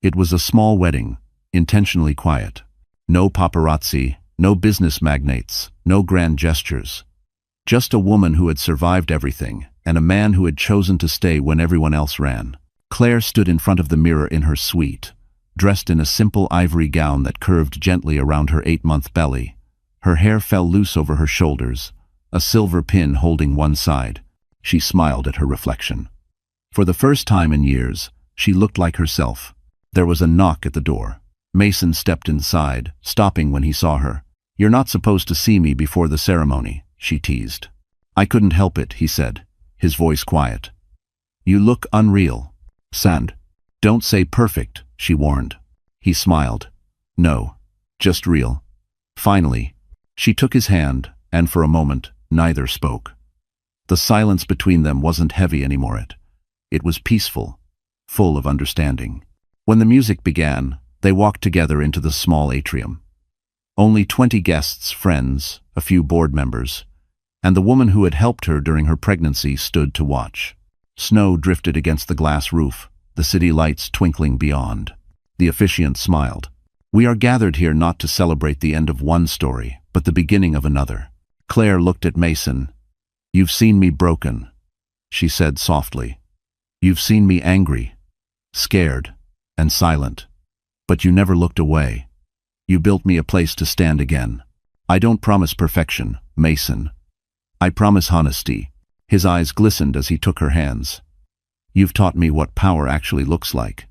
It was a small wedding, intentionally quiet. No paparazzi, no business magnates, no grand gestures. Just a woman who had survived everything, and a man who had chosen to stay when everyone else ran. Claire stood in front of the mirror in her suite, dressed in a simple ivory gown that curved gently around her 8-month belly. Her hair fell loose over her shoulders, a silver pin holding one side. She smiled at her reflection. For the first time in years, she looked like herself. There was a knock at the door. Mason stepped inside, stopping when he saw her. "You're not supposed to see me before the ceremony," she teased. "I couldn't help it," he said, his voice quiet. "You look unreal." "Sand. Don't say perfect," she warned. He smiled. "No, just real." Finally, she took his hand, and for a moment, neither spoke. The silence between them wasn't heavy anymore. It was peaceful, full of understanding. When the music began, they walked together into the small atrium. Only 20 guests, friends, a few board members, and the woman who had helped her during her pregnancy stood to watch. Snow drifted against the glass roof, the city lights twinkling beyond. The officiant smiled. "We are gathered here not to celebrate the end of one story, but the beginning of another." Claire looked at Mason. "You've seen me broken," she said softly. "You've seen me angry, scared, and silent. But you never looked away. You built me a place to stand again. I don't promise perfection, Mason. I promise honesty." His eyes glistened as he took her hands. "You've taught me what power actually looks like.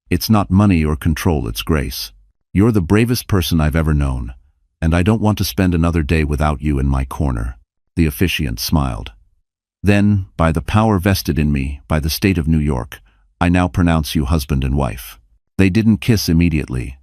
It's not money or control, it's grace. You're the bravest person I've ever known, and I don't want to spend another day without you in my corner." The officiant smiled. "Then, by the power vested in me by the state of New York, I now pronounce you husband and wife." They didn't kiss immediately.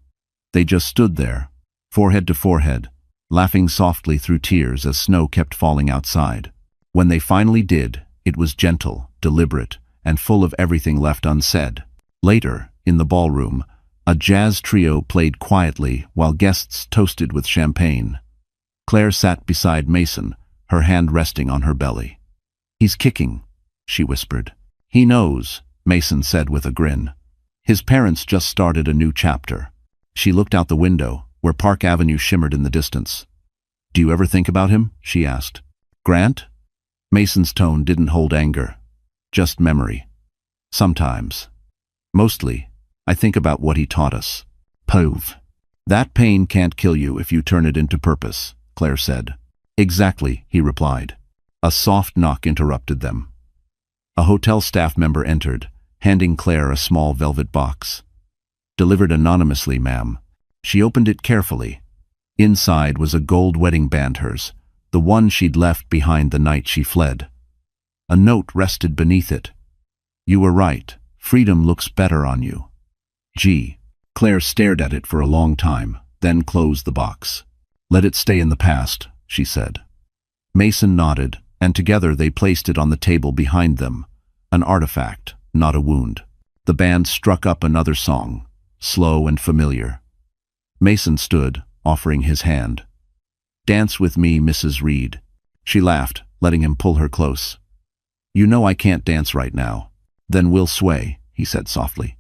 They just stood there, forehead to forehead, laughing softly through tears as snow kept falling outside. When they finally did, it was gentle, deliberate, and full of everything left unsaid. Later, in the ballroom, a jazz trio played quietly while guests toasted with champagne. Claire sat beside Mason, her hand resting on her belly. "He's kicking," she whispered. "He knows," Mason said with a grin. "His parents just started a new chapter." She looked out the window, where Park Avenue shimmered in the distance. "Do you ever think about him?" she asked. "Grant?" Mason's tone didn't hold anger, just memory. "Sometimes. Mostly, I think about what he taught us." "Pove. That pain can't kill you if you turn it into purpose," Claire said. "Exactly," he replied. A soft knock interrupted them. A hotel staff member entered, handing Claire a small velvet box. "Delivered anonymously, ma'am." She opened it carefully. Inside was a gold wedding band, hers, the one she'd left behind the night she fled. A note rested beneath it. "You were right. Freedom looks better on you." Gee. Claire stared at it for a long time, then closed the box. "Let it stay in the past," she said. Mason nodded, and together they placed it on the table behind them, an artifact, not a wound. The band struck up another song, slow and familiar. Mason stood, offering his hand. "Dance with me, Mrs. Reed." She laughed, letting him pull her close. "You know I can't dance right now." "Then we'll sway," he said softly.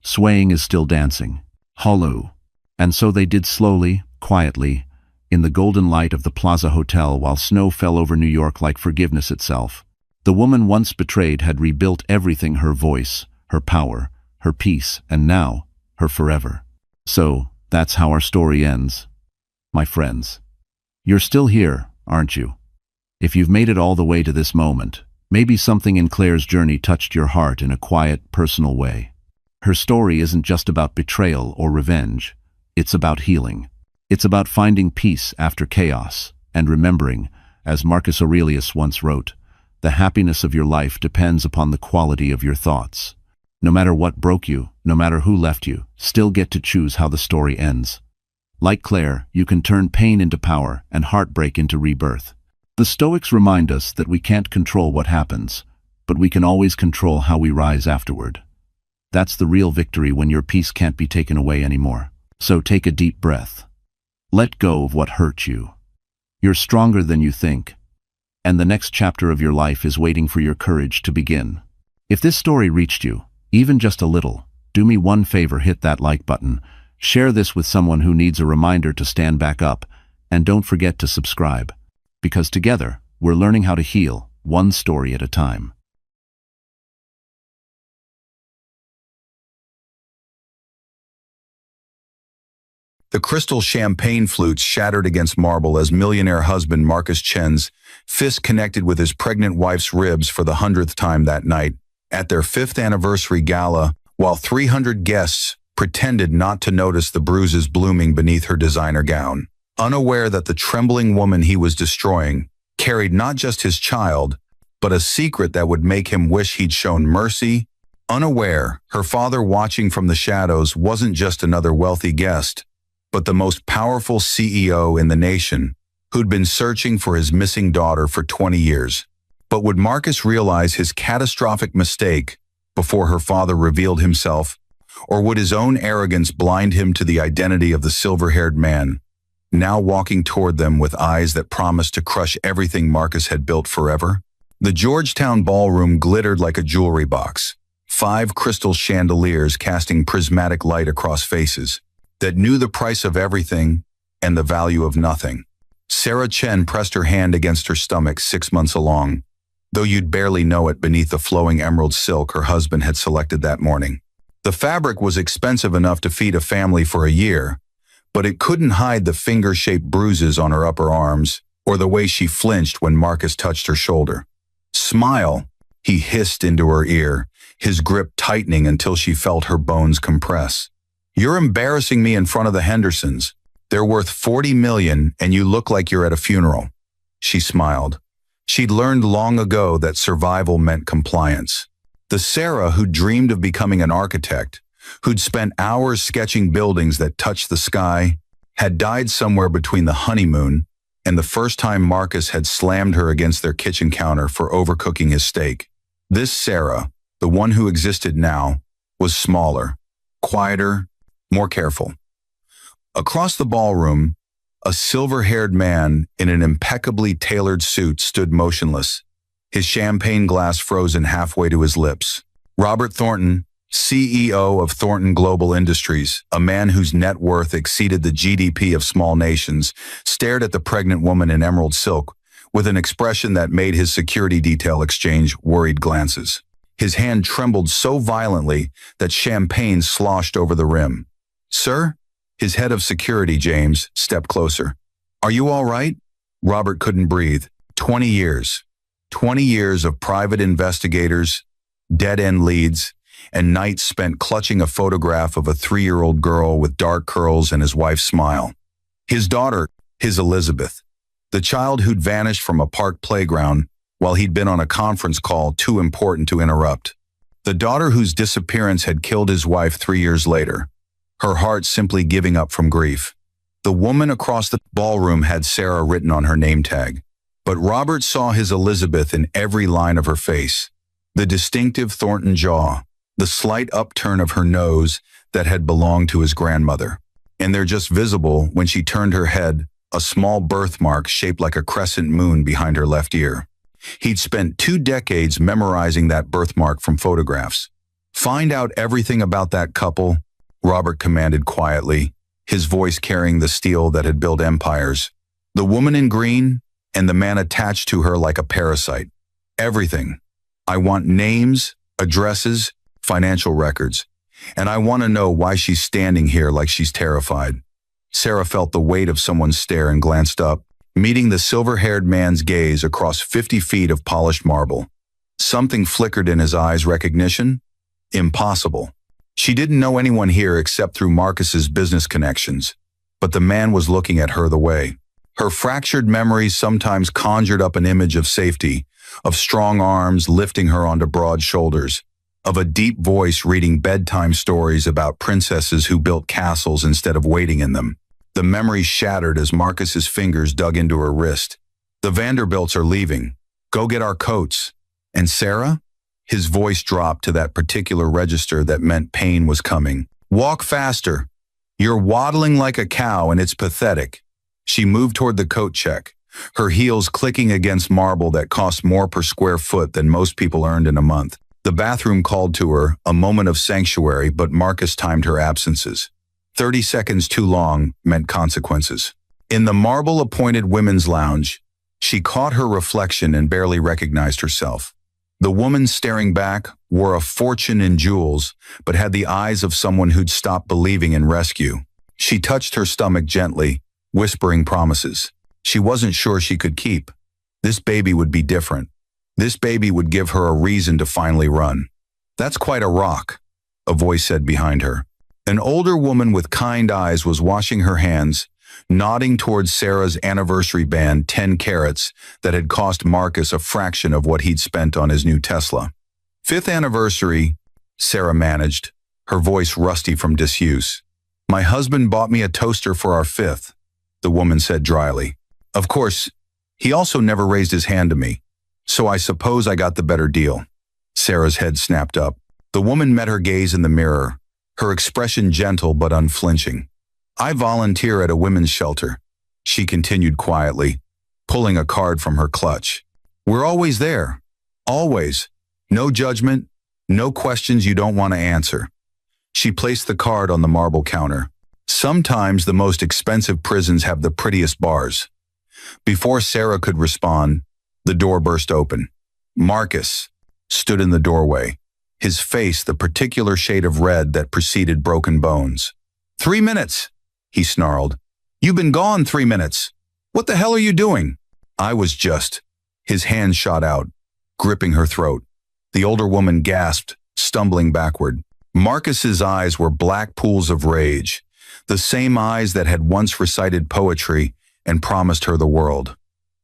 Swaying is still dancing. Hollow. And so they did slowly, quietly, in the golden light of the Plaza Hotel while snow fell over New York like forgiveness itself. The woman once betrayed had rebuilt everything: her voice, her power, her peace, and now, her forever. So, that's how our story ends. My friends. You're still here, aren't you? If you've made it all the way to this moment, maybe something in Claire's journey touched your heart in a quiet, personal way. Her story isn't just about betrayal or revenge. It's about healing. It's about finding peace after chaos and remembering, as Marcus Aurelius once wrote, the happiness of your life depends upon the quality of your thoughts. No matter what broke you, no matter who left you, still get to choose how the story ends. Like Claire, you can turn pain into power and heartbreak into rebirth. The Stoics remind us that we can't control what happens, but we can always control how we rise afterward. That's the real victory when your peace can't be taken away anymore. So take a deep breath. Let go of what hurt you. You're stronger than you think, and the next chapter of your life is waiting for your courage to begin. If this story reached you, even just a little, do me one favor, hit that like button, share this with someone who needs a reminder to stand back up, and don't forget to subscribe. Because together, we're learning how to heal, one story at a time. The crystal champagne flutes shattered against marble as millionaire husband Marcus Chen's fist connected with his pregnant wife's ribs for the 100th time that night. At their 5th anniversary gala, while 300 guests pretended not to notice the bruises blooming beneath her designer gown, unaware that the trembling woman he was destroying carried not just his child, but a secret that would make him wish he'd shown mercy. Unaware, her father watching from the shadows wasn't just another wealthy guest, but the most powerful CEO in the nation, who'd been searching for his missing daughter for 20 years. But would Marcus realize his catastrophic mistake before her father revealed himself, or would his own arrogance blind him to the identity of the silver-haired man, now walking toward them with eyes that promised to crush everything Marcus had built forever? The Georgetown ballroom glittered like a jewelry box, 5 crystal chandeliers casting prismatic light across faces that knew the price of everything and the value of nothing. Sarah Chen pressed her hand against her stomach 6 months along, though you'd barely know it beneath the flowing emerald silk her husband had selected that morning. The fabric was expensive enough to feed a family for a year, but it couldn't hide the finger-shaped bruises on her upper arms or the way she flinched when Marcus touched her shoulder. "Smile," he hissed into her ear, his grip tightening until she felt her bones compress. "You're embarrassing me in front of the Hendersons. They're worth 40 million and you look like you're at a funeral." She smiled. She'd learned long ago that survival meant compliance. The Sarah who dreamed of becoming an architect, who'd spent hours sketching buildings that touched the sky, had died somewhere between the honeymoon and the first time Marcus had slammed her against their kitchen counter for overcooking his steak. This Sarah, the one who existed now, was smaller, quieter, more careful. Across the ballroom, a silver-haired man in an impeccably tailored suit stood motionless, his champagne glass frozen halfway to his lips. Robert Thornton, CEO of Thornton Global Industries, a man whose net worth exceeded the GDP of small nations, stared at the pregnant woman in emerald silk with an expression that made his security detail exchange worried glances. His hand trembled so violently that champagne sloshed over the rim. "Sir?" His head of security, James, stepped closer. "Are you all right?" Robert couldn't breathe. 20 years. 20 years of private investigators, dead-end leads, and nights spent clutching a photograph of a 3-year-old girl with dark curls and his wife's smile. His daughter, his Elizabeth, the child who'd vanished from a park playground while he'd been on a conference call too important to interrupt. The daughter whose disappearance had killed his wife 3 years later, her heart simply giving up from grief. The woman across the ballroom had Sarah written on her name tag, but Robert saw his Elizabeth in every line of her face. The distinctive Thornton jaw, the slight upturn of her nose that had belonged to his grandmother. And they're just visible when she turned her head, a small birthmark shaped like a crescent moon behind her left ear. He'd spent 2 decades memorizing that birthmark from photographs. "Find out everything about that couple," Robert commanded quietly, his voice carrying the steel that had built empires. "The woman in green and the man attached to her like a parasite. Everything. I want names, addresses, financial records. And I want to know why she's standing here like she's terrified." Sarah felt the weight of someone's stare and glanced up, meeting the silver-haired man's gaze across 50 feet of polished marble. Something flickered in his eyes. Recognition? Impossible. She didn't know anyone here except through Marcus's business connections, but the man was looking at her the way. Her fractured memories sometimes conjured up an image of safety, of strong arms lifting her onto broad shoulders, of a deep voice reading bedtime stories about princesses who built castles instead of waiting in them. The memory shattered as Marcus's fingers dug into her wrist. "The Vanderbilts are leaving. Go get our coats." "And Sarah?" His voice dropped to that particular register that meant pain was coming. "Walk faster. You're waddling like a cow and it's pathetic." She moved toward the coat check, her heels clicking against marble that cost more per square foot than most people earned in a month. The bathroom called to her, a moment of sanctuary, but Marcus timed her absences. 30 seconds too long meant consequences. In the marble-appointed women's lounge, she caught her reflection and barely recognized herself. The woman staring back wore a fortune in jewels, but had the eyes of someone who'd stopped believing in rescue. She touched her stomach gently, whispering promises. She wasn't sure she could keep. This baby would be different. This baby would give her a reason to finally run. "That's quite a rock," a voice said behind her. An older woman with kind eyes was washing her hands, nodding towards Sarah's anniversary band, 10 carats, that had cost Marcus a fraction of what he'd spent on his new Tesla. "Fifth anniversary," Sarah managed, her voice rusty from disuse. "My husband bought me a toaster for our 5th, the woman said dryly. "Of course, he also never raised his hand to me, so I suppose I got the better deal." Sarah's head snapped up. The woman met her gaze in the mirror, her expression gentle but unflinching. "I volunteer at a women's shelter," she continued quietly, pulling a card from her clutch. "We're always there. Always. No judgment, no questions you don't want to answer." She placed the card on the marble counter. Sometimes the most expensive prisons have the prettiest bars. Before Sarah could respond, the door burst open. Marcus stood in the doorway, his face the particular shade of red that preceded broken bones. 3 minutes, he snarled. "You've been gone 3 minutes. What the hell are you doing?" "I was just..." His hand shot out, gripping her throat. The older woman gasped, stumbling backward. Marcus's eyes were black pools of rage, the same eyes that had once recited poetry and promised her the world.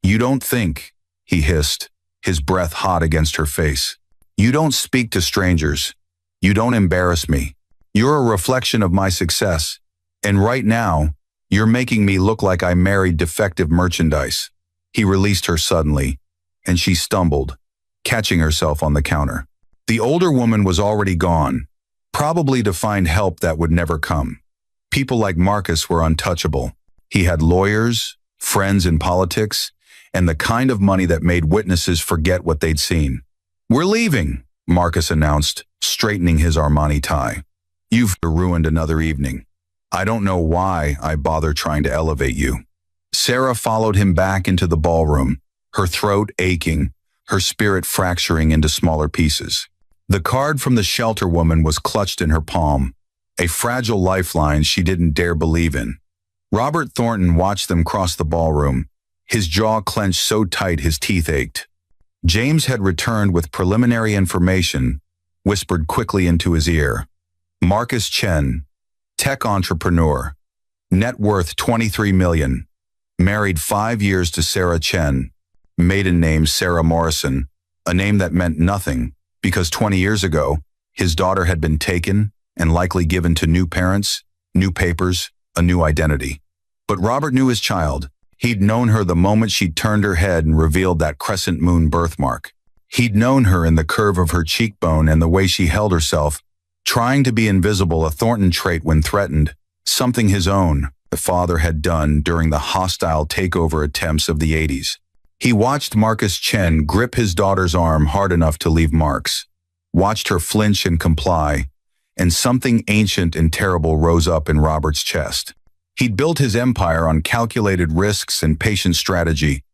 "You don't think," he hissed, his breath hot against her face. "You don't speak to strangers. You don't embarrass me. You're a reflection of my success, and right now, you're making me look like I married defective merchandise." He released her suddenly, and she stumbled, catching herself on the counter. The older woman was already gone, probably to find help that would never come. People like Marcus were untouchable. He had lawyers, friends in politics, and the kind of money that made witnesses forget what they'd seen. "We're leaving," Marcus announced, straightening his Armani tie. "You've ruined another evening. I don't know why I bother trying to elevate you." Sarah followed him back into the ballroom, her throat aching, her spirit fracturing into smaller pieces. The card from the shelter woman was clutched in her palm, a fragile lifeline she didn't dare believe in. Robert Thornton watched them cross the ballroom, his jaw clenched so tight his teeth ached. James had returned with preliminary information, whispered quickly into his ear. Marcus Chen, tech entrepreneur, net worth $23 million, married 5 years to Sarah Chen, maiden name Sarah Morrison, a name that meant nothing because 20 years ago, his daughter had been taken and likely given to new parents, new papers, a new identity. But Robert knew his child. He'd known her the moment she turned her head and revealed that crescent moon birthmark. He'd known her in the curve of her cheekbone and the way she held herself, trying to be invisible, a Thornton trait when threatened, something his own, the father had done during the hostile takeover attempts of the 80s. He watched Marcus Chen grip his daughter's arm hard enough to leave marks, watched her flinch and comply, and something ancient and terrible rose up in Robert's chest. He'd built his empire on calculated risks and patient strategy,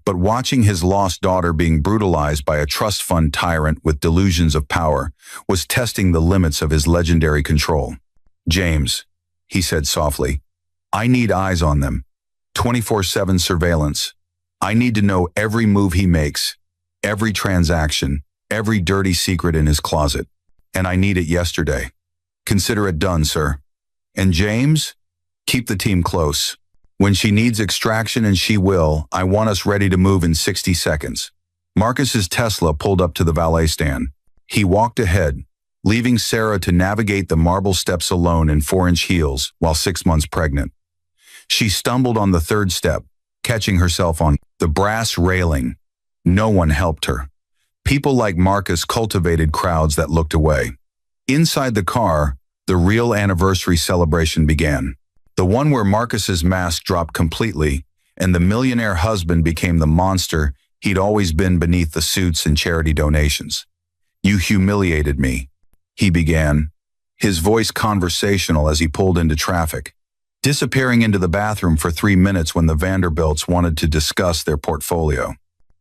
but watching his lost daughter being brutalized by a trust fund tyrant with delusions of power was testing the limits of his legendary control. "James," he said softly, "I need eyes on them. 24/7 surveillance. I need to know every move he makes, every transaction, every dirty secret in his closet. And I need it yesterday." Consider it done, sir. And James, keep the team close. When she needs extraction, and she will, I want us ready to move in 60 seconds. Marcus's Tesla pulled up to the valet stand. He walked ahead, leaving Sarah to navigate the marble steps alone in 4-inch heels while 6 months pregnant. She stumbled on the third step, catching herself on the brass railing. No one helped her. People like Marcus cultivated crowds that looked away. Inside the car, the real anniversary celebration began. The one where Marcus's mask dropped completely and the millionaire husband became the monster he'd always been beneath the suits and charity donations. "You humiliated me," he began, his voice conversational as he pulled into traffic, disappearing into the bathroom for 3 minutes when the Vanderbilts wanted to discuss their portfolio.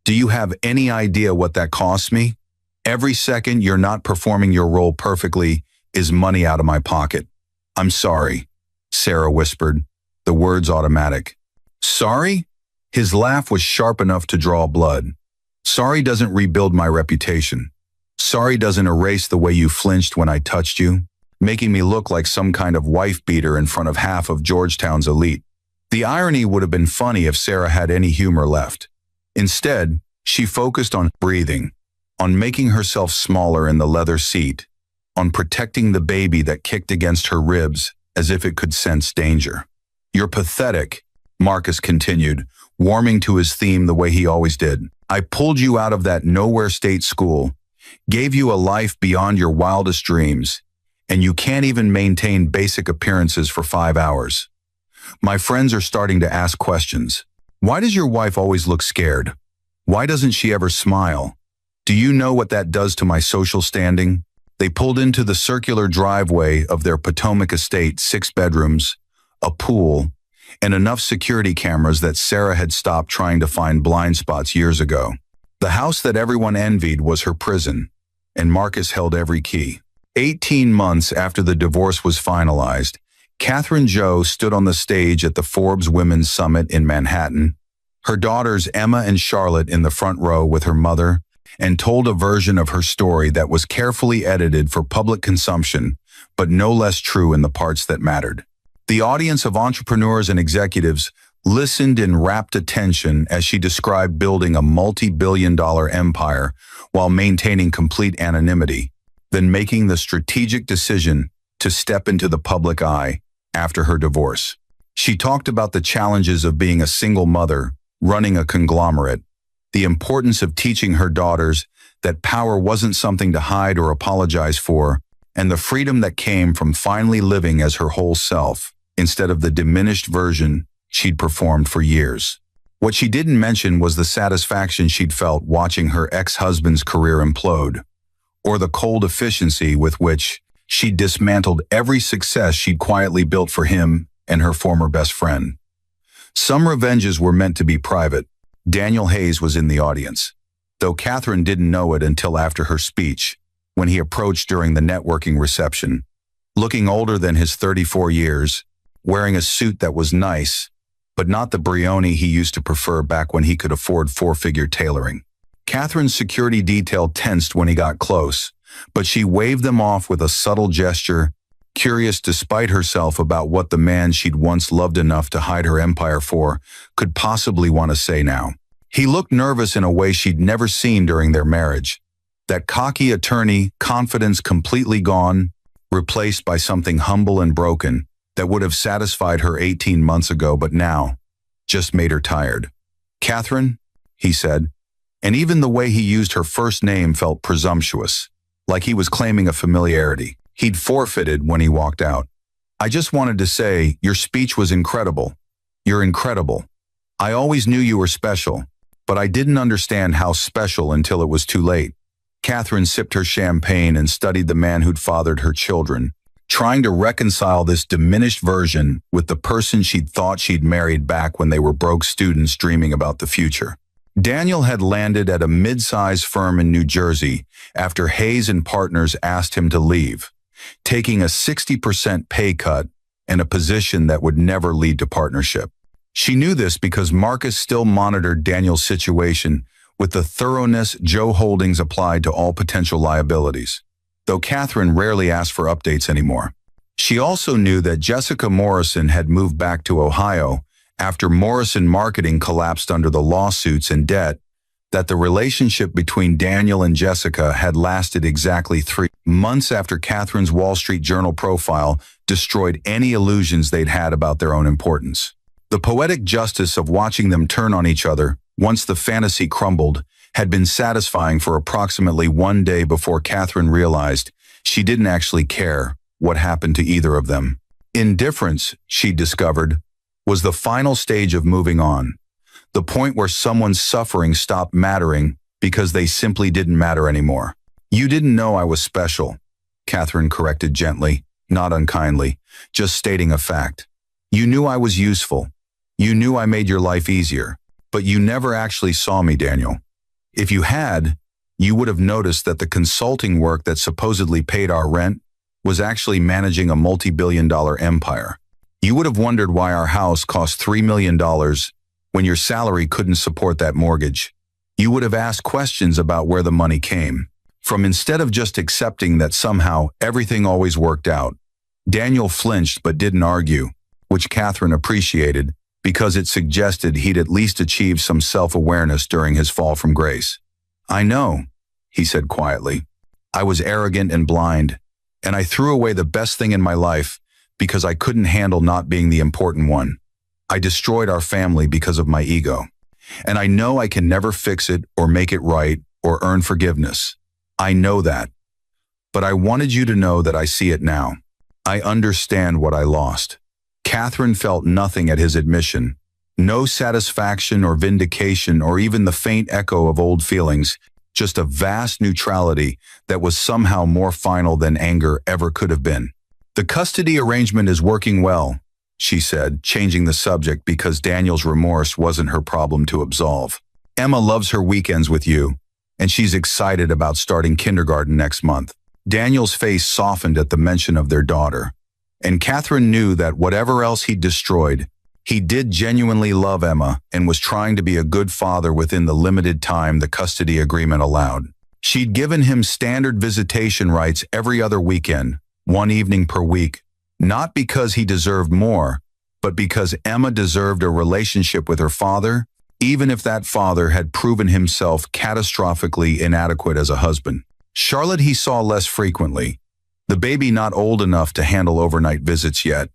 "Do you have any idea what that costs me? Every second you're not performing your role perfectly is money out of my pocket." "I'm sorry," Sarah whispered, the words automatic. "Sorry?" His laugh was sharp enough to draw blood. "Sorry doesn't rebuild my reputation. Sorry doesn't erase the way you flinched when I touched you, making me look like some kind of wife-beater in front of half of Georgetown's elite." The irony would have been funny if Sarah had any humor left. Instead, she focused on breathing, on making herself smaller in the leather seat, on protecting the baby that kicked against her ribs as if it could sense danger. "You're pathetic," Marcus continued, warming to his theme the way he always did. "I pulled you out of that nowhere state school, gave you a life beyond your wildest dreams, and you can't even maintain basic appearances for 5 hours. My friends are starting to ask questions. Why does your wife always look scared? Why doesn't she ever smile? Do you know what that does to my social standing?" They pulled into the circular driveway of their Potomac estate, 6 bedrooms, a pool, and enough security cameras that Sarah had stopped trying to find blind spots years ago. The house that everyone envied was her prison, and Marcus held every key. 18 months after the divorce was finalized, Catherine Jo stood on the stage at the Forbes Women's Summit in Manhattan, her daughters Emma and Charlotte in the front row with her mother, and told a version of her story that was carefully edited for public consumption, but no less true in the parts that mattered. The audience of entrepreneurs and executives listened in rapt attention as she described building a multi-billion-dollar empire while maintaining complete anonymity, then making the strategic decision to step into the public eye after her divorce. She talked about the challenges of being a single mother, running a conglomerate, the importance of teaching her daughters that power wasn't something to hide or apologize for, and the freedom that came from finally living as her whole self, instead of the diminished version she'd performed for years. What she didn't mention was the satisfaction she'd felt watching her ex-husband's career implode, or the cold efficiency with which she dismantled every success she'd quietly built for him and her former best friend. Some revenges were meant to be private. Daniel Hayes was in the audience, though Catherine didn't know it until after her speech, when he approached during the networking reception, looking older than his 34 years, wearing a suit that was nice, but not the Brioni he used to prefer back when he could afford 4-figure tailoring. Catherine's security detail tensed when he got close, but she waved them off with a subtle gesture, curious despite herself about what the man she'd once loved enough to hide her empire for could possibly want to say now. He looked nervous in a way she'd never seen during their marriage. That cocky attorney, confidence completely gone, replaced by something humble and broken that would have satisfied her 18 months ago but now just made her tired. "Catherine," he said, and even the way he used her first name felt presumptuous, like he was claiming a familiarity he'd forfeited when he walked out. "I just wanted to say, your speech was incredible. You're incredible. I always knew you were special, but I didn't understand how special until it was too late." Catherine sipped her champagne and studied the man who'd fathered her children, trying to reconcile this diminished version with the person she'd thought she'd married back when they were broke students dreaming about the future. Daniel had landed at a mid-size firm in New Jersey after Hayes and Partners asked him to leave, taking a 60% pay cut and a position that would never lead to partnership. She knew this because Marcus still monitored Daniel's situation with the thoroughness Joe Holdings applied to all potential liabilities. though Catherine rarely asked for updates anymore. She also knew that Jessica Morrison had moved back to Ohio after Morrison Marketing collapsed under the lawsuits and debt, that the relationship between Daniel and Jessica had lasted exactly 3 months after Catherine's Wall Street Journal profile destroyed any illusions they'd had about their own importance. The poetic justice of watching them turn on each other, once the fantasy crumbled, had been satisfying for approximately 1 day before Catherine realized she didn't actually care what happened to either of them. Indifference, she discovered, was the final stage of moving on, the point where someone's suffering stopped mattering because they simply didn't matter anymore. "You didn't know I was special," Catherine corrected gently, not unkindly, just stating a fact. "You knew I was useful. You knew I made your life easier. But you never actually saw me, Daniel. If you had, you would have noticed that the consulting work that supposedly paid our rent was actually managing a multi-billion-dollar empire. You would have wondered why our house cost $3 million when your salary couldn't support that mortgage. You would have asked questions about where the money came from instead of just accepting that somehow everything always worked out." Daniel flinched but didn't argue, which Catherine appreciated because it suggested he'd at least achieved some self-awareness during his fall from grace. "I know," he said quietly. "I was arrogant and blind, and I threw away the best thing in my life because I couldn't handle not being the important one. I destroyed our family because of my ego. And I know I can never fix it or make it right or earn forgiveness. I know that. But I wanted you to know that I see it now. I understand what I lost." Catherine felt nothing at his admission. No satisfaction or vindication or even the faint echo of old feelings, just a vast neutrality that was somehow more final than anger ever could have been. "The custody arrangement is working well," she said, changing the subject because Daniel's remorse wasn't her problem to absolve. "Emma loves her weekends with you, and she's excited about starting kindergarten next month." Daniel's face softened at the mention of their daughter, and Catherine knew that whatever else he'd destroyed, he did genuinely love Emma and was trying to be a good father within the limited time the custody agreement allowed. She'd given him standard visitation rights every other weekend, 1 evening per week, not because he deserved more, but because Emma deserved a relationship with her father, even if that father had proven himself catastrophically inadequate as a husband. Charlotte he saw less frequently, the baby not old enough to handle overnight visits yet,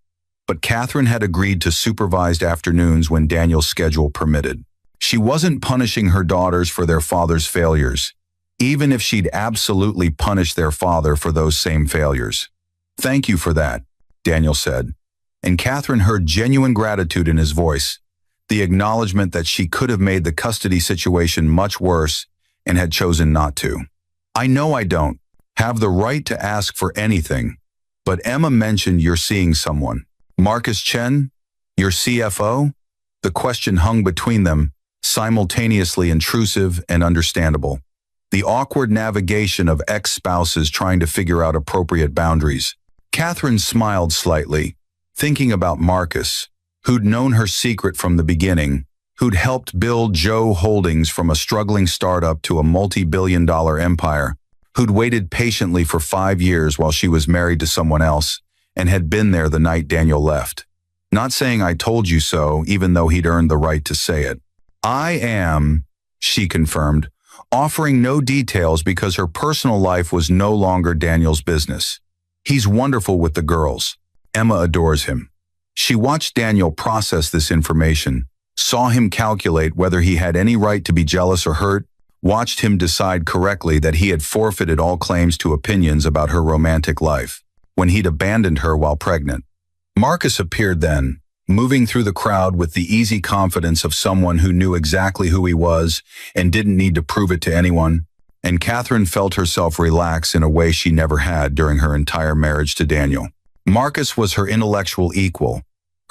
but Catherine had agreed to supervised afternoons when Daniel's schedule permitted. She wasn't punishing her daughters for their father's failures, even if she'd absolutely punished their father for those same failures. "Thank you for that," Daniel said, and Catherine heard genuine gratitude in his voice, the acknowledgement that she could have made the custody situation much worse and had chosen not to. "I know I don't have the right to ask for anything, but Emma mentioned you're seeing someone. Marcus Chen, your CFO?" The question hung between them, simultaneously intrusive and understandable. The awkward navigation of ex-spouses trying to figure out appropriate boundaries. Catherine smiled slightly, thinking about Marcus, who'd known her secret from the beginning, who'd helped build Joe Holdings from a struggling startup to a multi-billion-dollar empire, who'd waited patiently for 5 years while she was married to someone else, and had been there the night Daniel left. Not saying "I told you so," even though he'd earned the right to say it. "I am," she confirmed, offering no details because her personal life was no longer Daniel's business. "He's wonderful with the girls. Emma adores him." She watched Daniel process this information, saw him calculate whether he had any right to be jealous or hurt, watched him decide correctly that he had forfeited all claims to opinions about her romantic life when he'd abandoned her while pregnant. Marcus appeared then, moving through the crowd with the easy confidence of someone who knew exactly who he was and didn't need to prove it to anyone, and Catherine felt herself relax in a way she never had during her entire marriage to Daniel. Marcus was her intellectual equal,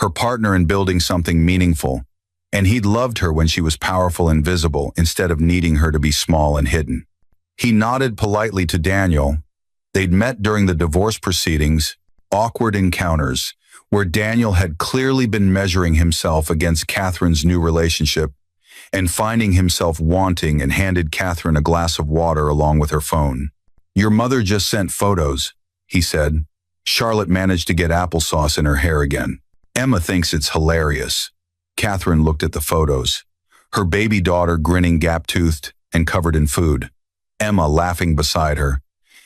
her partner in building something meaningful, and he'd loved her when she was powerful and visible instead of needing her to be small and hidden. He nodded politely to Daniel. They'd met during the divorce proceedings, awkward encounters, where Daniel had clearly been measuring himself against Catherine's new relationship and finding himself wanting, and handed Catherine a glass of water along with her phone. "Your mother just sent photos," he said. Charlotte managed to get applesauce in her hair again. "Emma thinks it's hilarious." Catherine looked at the photos. Her baby daughter grinning gap-toothed and covered in food. Emma laughing beside her,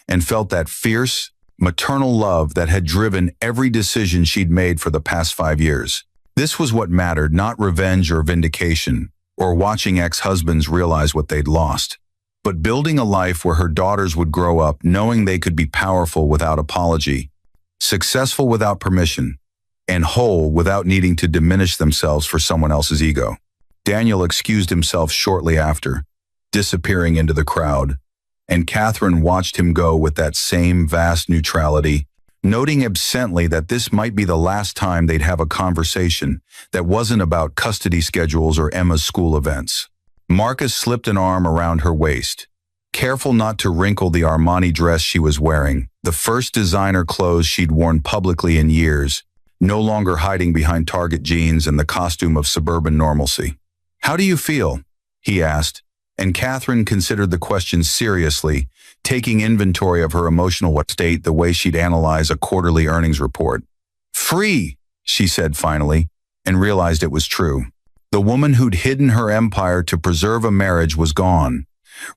and felt that fierce, maternal love that had driven every decision she'd made for the past 5 years. This was what mattered, not revenge or vindication, or watching ex-husbands realize what they'd lost, but building a life where her daughters would grow up knowing they could be powerful without apology, successful without permission, and whole without needing to diminish themselves for someone else's ego. Daniel excused himself shortly after, disappearing into the crowd, and Catherine watched him go with that same vast neutrality, noting absently that this might be the last time they'd have a conversation that wasn't about custody schedules or Emma's school events. Marcus slipped an arm around her waist, careful not to wrinkle the Armani dress she was wearing, the first designer clothes she'd worn publicly in years, no longer hiding behind Target jeans and the costume of suburban normalcy. "How do you feel?" he asked, and Catherine considered the question seriously, taking inventory of her emotional state the way she'd analyze a quarterly earnings report. "Free," she said finally, and realized it was true. The woman who'd hidden her empire to preserve a marriage was gone,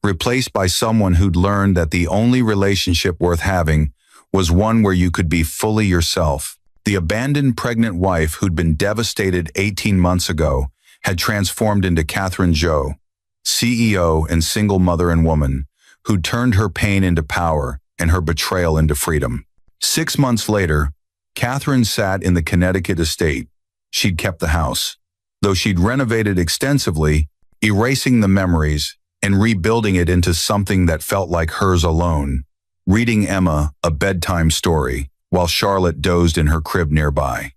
replaced by someone who'd learned that the only relationship worth having was one where you could be fully yourself. The abandoned pregnant wife who'd been devastated 18 months ago had transformed into Catherine Joe, CEO and single mother and woman, who turned her pain into power and her betrayal into freedom. 6 months later, Catherine sat in the Connecticut estate. She'd kept the house, though she'd renovated extensively, erasing the memories and rebuilding it into something that felt like hers alone, reading Emma a bedtime story while Charlotte dozed in her crib nearby.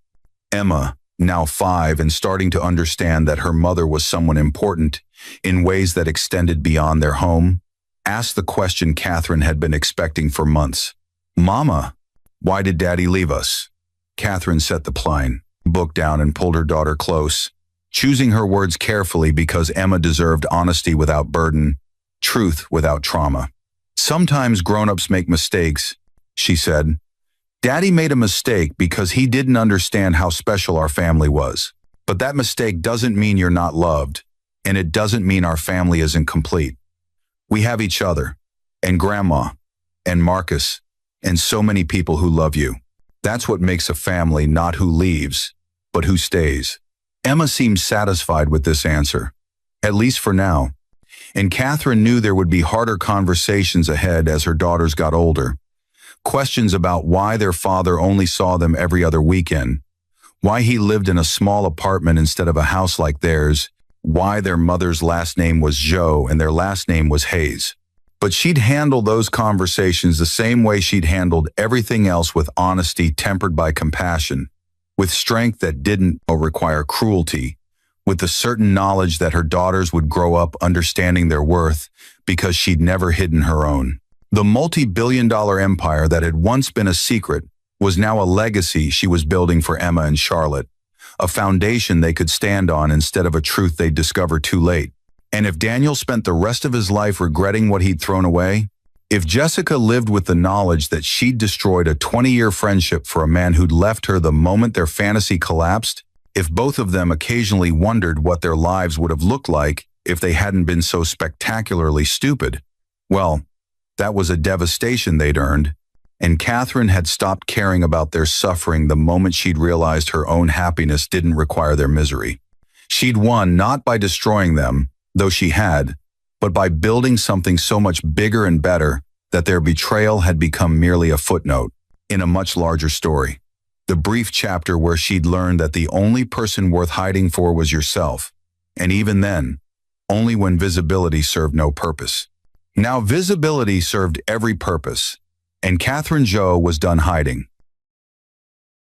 Emma, now 5 and starting to understand that her mother was someone important in ways that extended beyond their home, asked the question Catherine had been expecting for months. "Mama, why did Daddy leave us?" Catherine set the book down and pulled her daughter close, choosing her words carefully because Emma deserved honesty without burden, truth without trauma. "Sometimes grown-ups make mistakes," she said. "Daddy made a mistake because he didn't understand how special our family was. But that mistake doesn't mean you're not loved, and it doesn't mean our family isn't complete. We have each other, and Grandma, and Marcus, and so many people who love you. That's what makes a family, not who leaves, but who stays." Emma seemed satisfied with this answer, at least for now, and Catherine knew there would be harder conversations ahead as her daughters got older. Questions about why their father only saw them every other weekend, why he lived in a small apartment instead of a house like theirs, why their mother's last name was Joe and their last name was Hayes. But she'd handle those conversations the same way she'd handled everything else, with honesty tempered by compassion, with strength that didn't require cruelty, with the certain knowledge that her daughters would grow up understanding their worth because she'd never hidden her own. The multi-billion-dollar empire that had once been a secret was now a legacy she was building for Emma and Charlotte, a foundation they could stand on instead of a truth they'd discover too late. And if Daniel spent the rest of his life regretting what he'd thrown away, if Jessica lived with the knowledge that she'd destroyed a 20-year friendship for a man who'd left her the moment their fantasy collapsed, if both of them occasionally wondered what their lives would have looked like if they hadn't been so spectacularly stupid, well, that was a devastation they'd earned, and Catherine had stopped caring about their suffering the moment she'd realized her own happiness didn't require their misery. She'd won not by destroying them, though she had, but by building something so much bigger and better that their betrayal had become merely a footnote in a much larger story. The brief chapter where she'd learned that the only person worth hiding for was yourself, and even then, only when visibility served no purpose. Now visibility served every purpose, and Catherine Joe was done hiding.